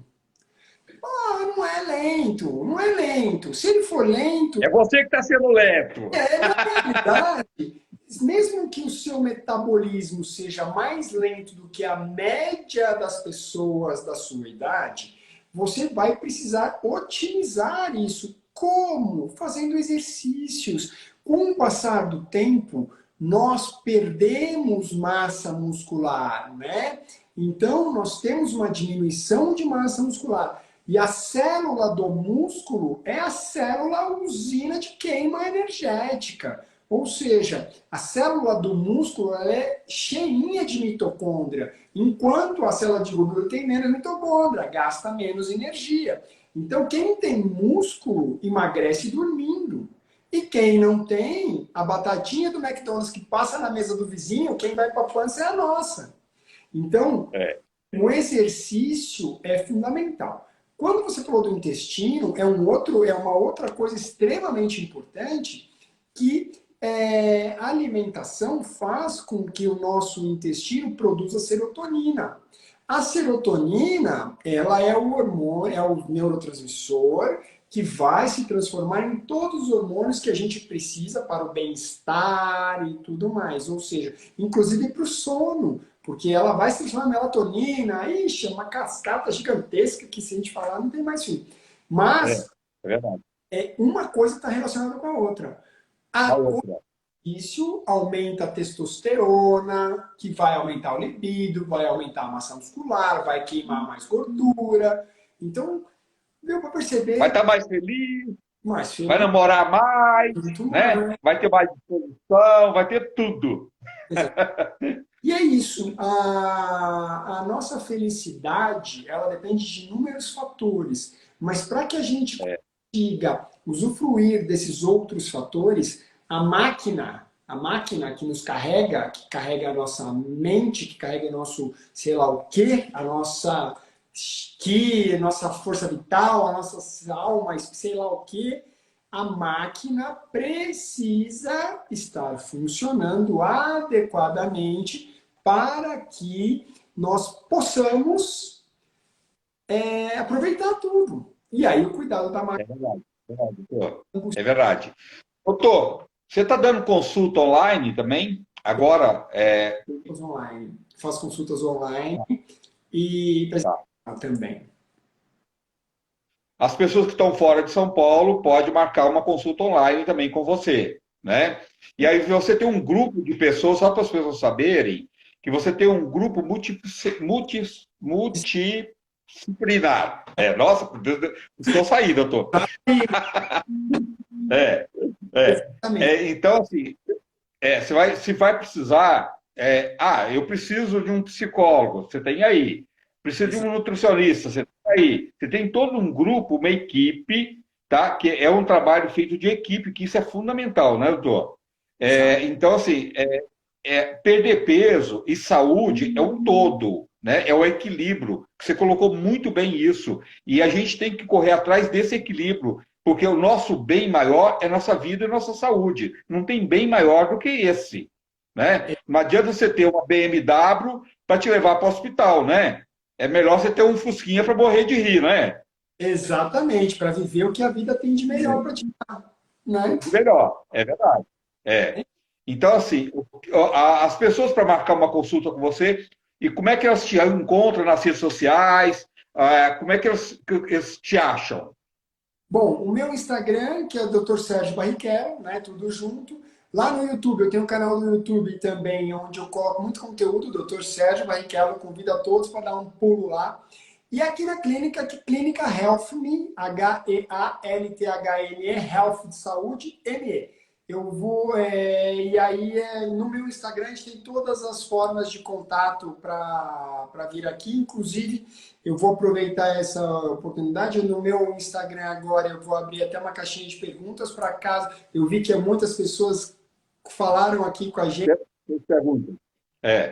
Não é lento, não é lento. Se ele for lento, é você que está sendo lento. na realidade, mesmo que o seu metabolismo seja mais lento do que a média das pessoas da sua idade, você vai precisar otimizar isso. Como? Fazendo exercícios. Com o passar do tempo, nós perdemos massa muscular, né? Então, nós temos uma diminuição de massa muscular. E a célula do músculo é a célula usina de queima energética. Ou seja, a célula do músculo é cheinha de mitocôndria, enquanto a célula de gordura tem menos mitocôndria, gasta menos energia. Então, quem tem músculo emagrece dormindo. E quem não tem, a batatinha do McDonald's que passa na mesa do vizinho, quem vai para a pança é a nossa. Então, É, o exercício é fundamental. Quando você falou do intestino, é uma outra coisa extremamente importante que a alimentação faz com que o nosso intestino produza serotonina. A serotonina, ela é o hormônio, é o neurotransmissor que vai se transformar em todos os hormônios que a gente precisa para o bem-estar e tudo mais. Ou seja, inclusive para o sono, porque ela vai se transformar em melatonina, ixi, é uma cascata gigantesca que se a gente falar não tem mais fim. É, Mas é verdade. uma coisa está relacionada com a outra. A A outra. Isso aumenta a testosterona, que vai aumentar o libido, vai aumentar a massa muscular, vai queimar mais gordura. Então, deu para Vai perceber estar mais feliz, mais vai feliz, namorar mais, muito né? mais. Vai ter mais disposição, vai ter tudo. Exato. E é isso. A nossa felicidade, ela depende de inúmeros fatores. Mas para que a gente É, consiga usufruir desses outros fatores, a máquina que nos carrega, que carrega a nossa mente, que carrega nosso, sei lá o quê, a nossa a nossa força vital, a nossa alma, sei lá o quê, a máquina precisa estar funcionando adequadamente para que nós possamos aproveitar tudo. E aí o cuidado da máquina é verdade, doutor. É verdade. Doutor, você está dando consulta online também? Agora, online. Faço consultas online e tá. presencial também. As pessoas que estão fora de São Paulo podem marcar uma consulta online também com você, né? E aí você tem um grupo de pessoas, só para as pessoas saberem, que você tem um grupo multidisciplinar. Nossa, estou saindo, doutor. É, Exatamente. então, assim, se vai precisar, eu preciso de um psicólogo, você tem aí. Preciso de um nutricionista, você tem aí. Você tem todo um grupo, uma equipe, tá? Que é um trabalho feito de equipe, que isso é fundamental, né, doutor? Exato. Então, assim, perder peso e saúde é um todo, né? É o equilíbrio. Você colocou muito bem isso. E a gente tem que correr atrás desse equilíbrio, porque o nosso bem maior é nossa vida e nossa saúde. Não tem bem maior do que esse, né? Não adianta você ter uma BMW para te levar para o hospital, né? É melhor você ter um Fusquinha para morrer de rir, né? Exatamente, para viver o que a vida tem de melhor para ti, né? Melhor, é verdade. É. Então, assim, as pessoas para marcar uma consulta com você, e como é que elas te encontram nas redes sociais? Como é que eles te acham? Bom, o meu Instagram, que é o Dr. Sérgio Barrichello, né? Tudo junto. Lá no YouTube, eu tenho um canal no YouTube também, onde eu coloco muito conteúdo, Dr. Sérgio Barrichello, convido a todos para dar um pulo lá. E aqui na clínica, que Clínica Health Me, Healthme, Health de Saúde, ME. Eu vou, e aí no meu Instagram a gente tem todas as formas de contato para vir aqui, inclusive eu vou aproveitar essa oportunidade. No meu Instagram agora eu vou abrir até uma caixinha de perguntas para caso. Eu vi que muitas pessoas falaram aqui com a gente. Pergunta.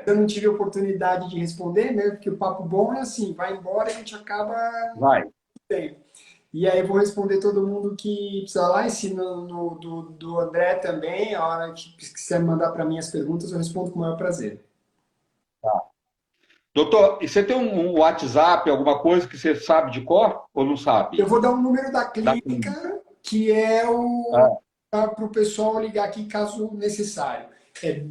Eu não tive a oportunidade de responder, né? Porque o papo bom é assim, vai embora e a gente acaba Vai. bem. E aí eu vou responder todo mundo que precisa lá, esse do André também, a hora que quiser mandar para mim as perguntas, eu respondo com o maior prazer. Doutor, e você tem um WhatsApp, alguma coisa que você sabe de cor ou não Eu sabe? vou dar um número da Da clínica. clínica, que é o Ah, para o pessoal ligar aqui caso necessário. É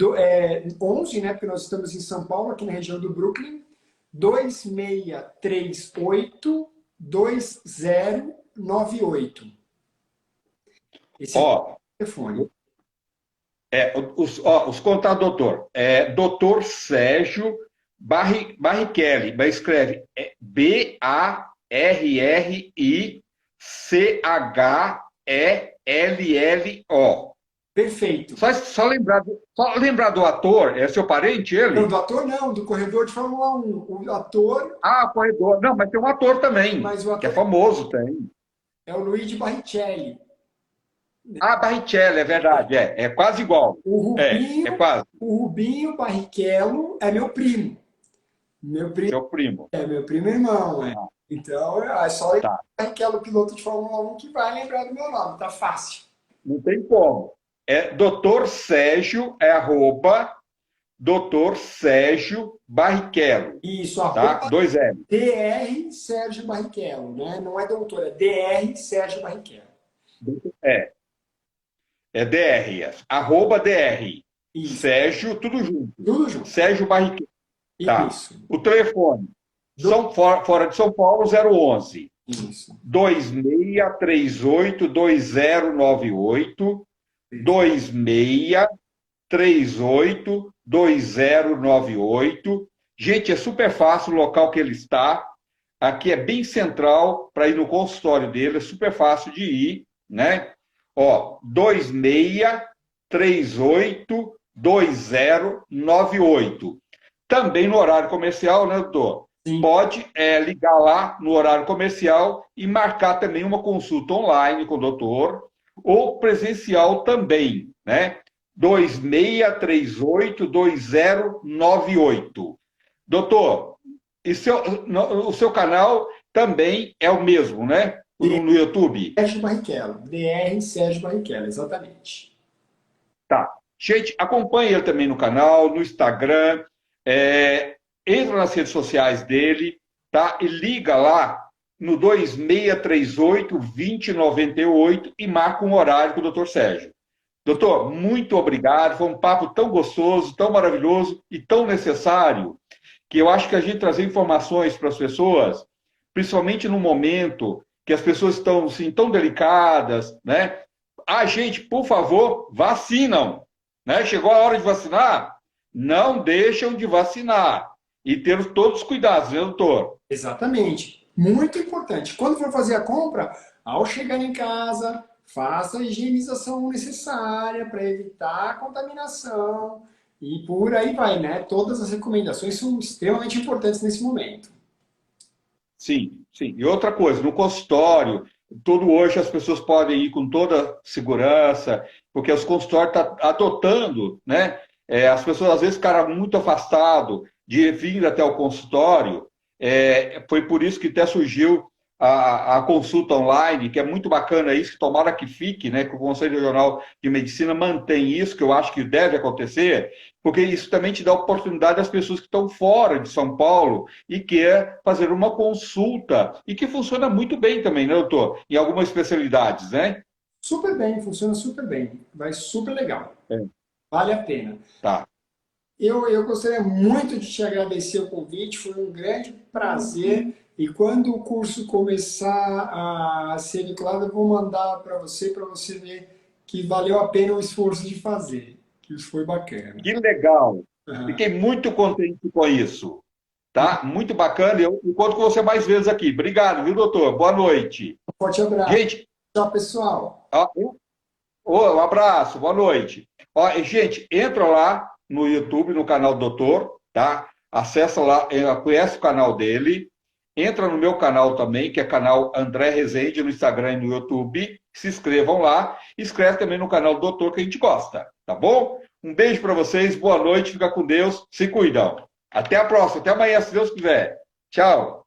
11, né? Porque nós estamos em São Paulo, aqui na região do Brooklyn. 2638 2098. Esse é o ó, telefone. os contatos, doutor. Doutor Sérgio Barrichelli, mas escreve Barrichello. Perfeito. Só lembrar do ator, é seu parente Não, ele? do ator não, do corredor de Fórmula 1. O ator, Corredor. Não, mas tem um ator também, mas o que é ator famoso, tem. é o Luigi Barrichelli. Barrichello, é verdade, é quase igual. O É Rubinho, quase, o Rubinho Barrichello é meu primo. Meu primo seu primo. meu primo irmão, é. Ah, Então, é só lembrar tá. Barrichello, piloto de Fórmula 1, que vai lembrar do meu nome, tá fácil. Não tem como. Doutor Sérgio, arroba Dr. Sérgio Barrichello, Isso, tá? arroba Dois L. DR Sérgio Barrichello, né? Não é doutor, é DR Sérgio Barrichello. É, é DR, arroba DR. Isso, Sérgio, tudo junto. tudo junto. Sérgio Barrichello, tá? Isso, O telefone, fora de São Paulo, 011 isso. 2638-2098, 2638-2098. Gente, é super fácil o local que ele está. Aqui é bem central para ir no consultório dele, é super fácil de ir, né? Ó, 2638-2098. Também no horário comercial, né, doutor? Sim. Pode ligar lá no horário comercial e marcar também uma consulta online com o doutor, ou presencial também, né? 2638-2098. Doutor, e o seu canal também é o mesmo, né? No YouTube. Sérgio Barrichello, DR Sérgio Barrichello, exatamente. Tá. Gente, acompanhe ele também no canal, no Instagram, entra nas redes sociais dele, tá? E liga lá no 2638-2098 e marca um horário com o doutor Sérgio. Doutor, muito obrigado. Foi um papo tão gostoso, tão maravilhoso e tão necessário, que eu acho que a gente trazer informações para as pessoas, principalmente no momento que as pessoas estão assim, tão delicadas, né? A gente, por favor, vacinam, né? Chegou a hora de vacinar, não deixam de vacinar e ter todos os cuidados, né, doutor? Exatamente. Muito importante. Quando for fazer a compra, ao chegar em casa, faça a higienização necessária para evitar a contaminação e por aí vai, né? Todas as recomendações são extremamente importantes nesse momento. Sim, sim. E outra coisa, no consultório, tudo hoje as pessoas podem ir com toda segurança, porque os consultórios estão adotando, né? As pessoas às vezes ficaram muito afastadas de vir até o consultório. Foi por isso que até surgiu a consulta online, que é muito bacana isso, que tomara que fique, né? Que o Conselho Regional de Medicina mantém isso, que eu acho que deve acontecer, porque isso também te dá oportunidade às pessoas que estão fora de São Paulo e quer fazer uma consulta, e que funciona muito bem também, né, doutor? Em algumas especialidades, né? Super bem, funciona super bem. Vai super legal. É. Vale a pena. Tá. Eu gostaria muito de te agradecer o convite, foi um grande prazer. E quando o curso começar a ser vinculado, eu vou mandar para você ver que valeu a pena o esforço de fazer, que isso foi bacana. Que legal. Uhum. Fiquei muito contente com isso. Tá? Muito bacana. Eu encontro com você mais vezes aqui. Obrigado, viu, doutor? Boa noite. Um forte abraço. Gente, Tchau, pessoal. ó, um abraço, boa noite. Ó, e, gente, entra lá no YouTube, no canal do doutor, tá? Acessa lá, conhece o canal dele. Entra no meu canal também, que é canal André Rezende, no Instagram e no YouTube. Se inscrevam lá. Inscreve também no canal do doutor, que a gente gosta, tá bom? Um beijo para vocês, boa noite, fica com Deus, se cuidam. Até a próxima, até amanhã, se Deus quiser. Tchau.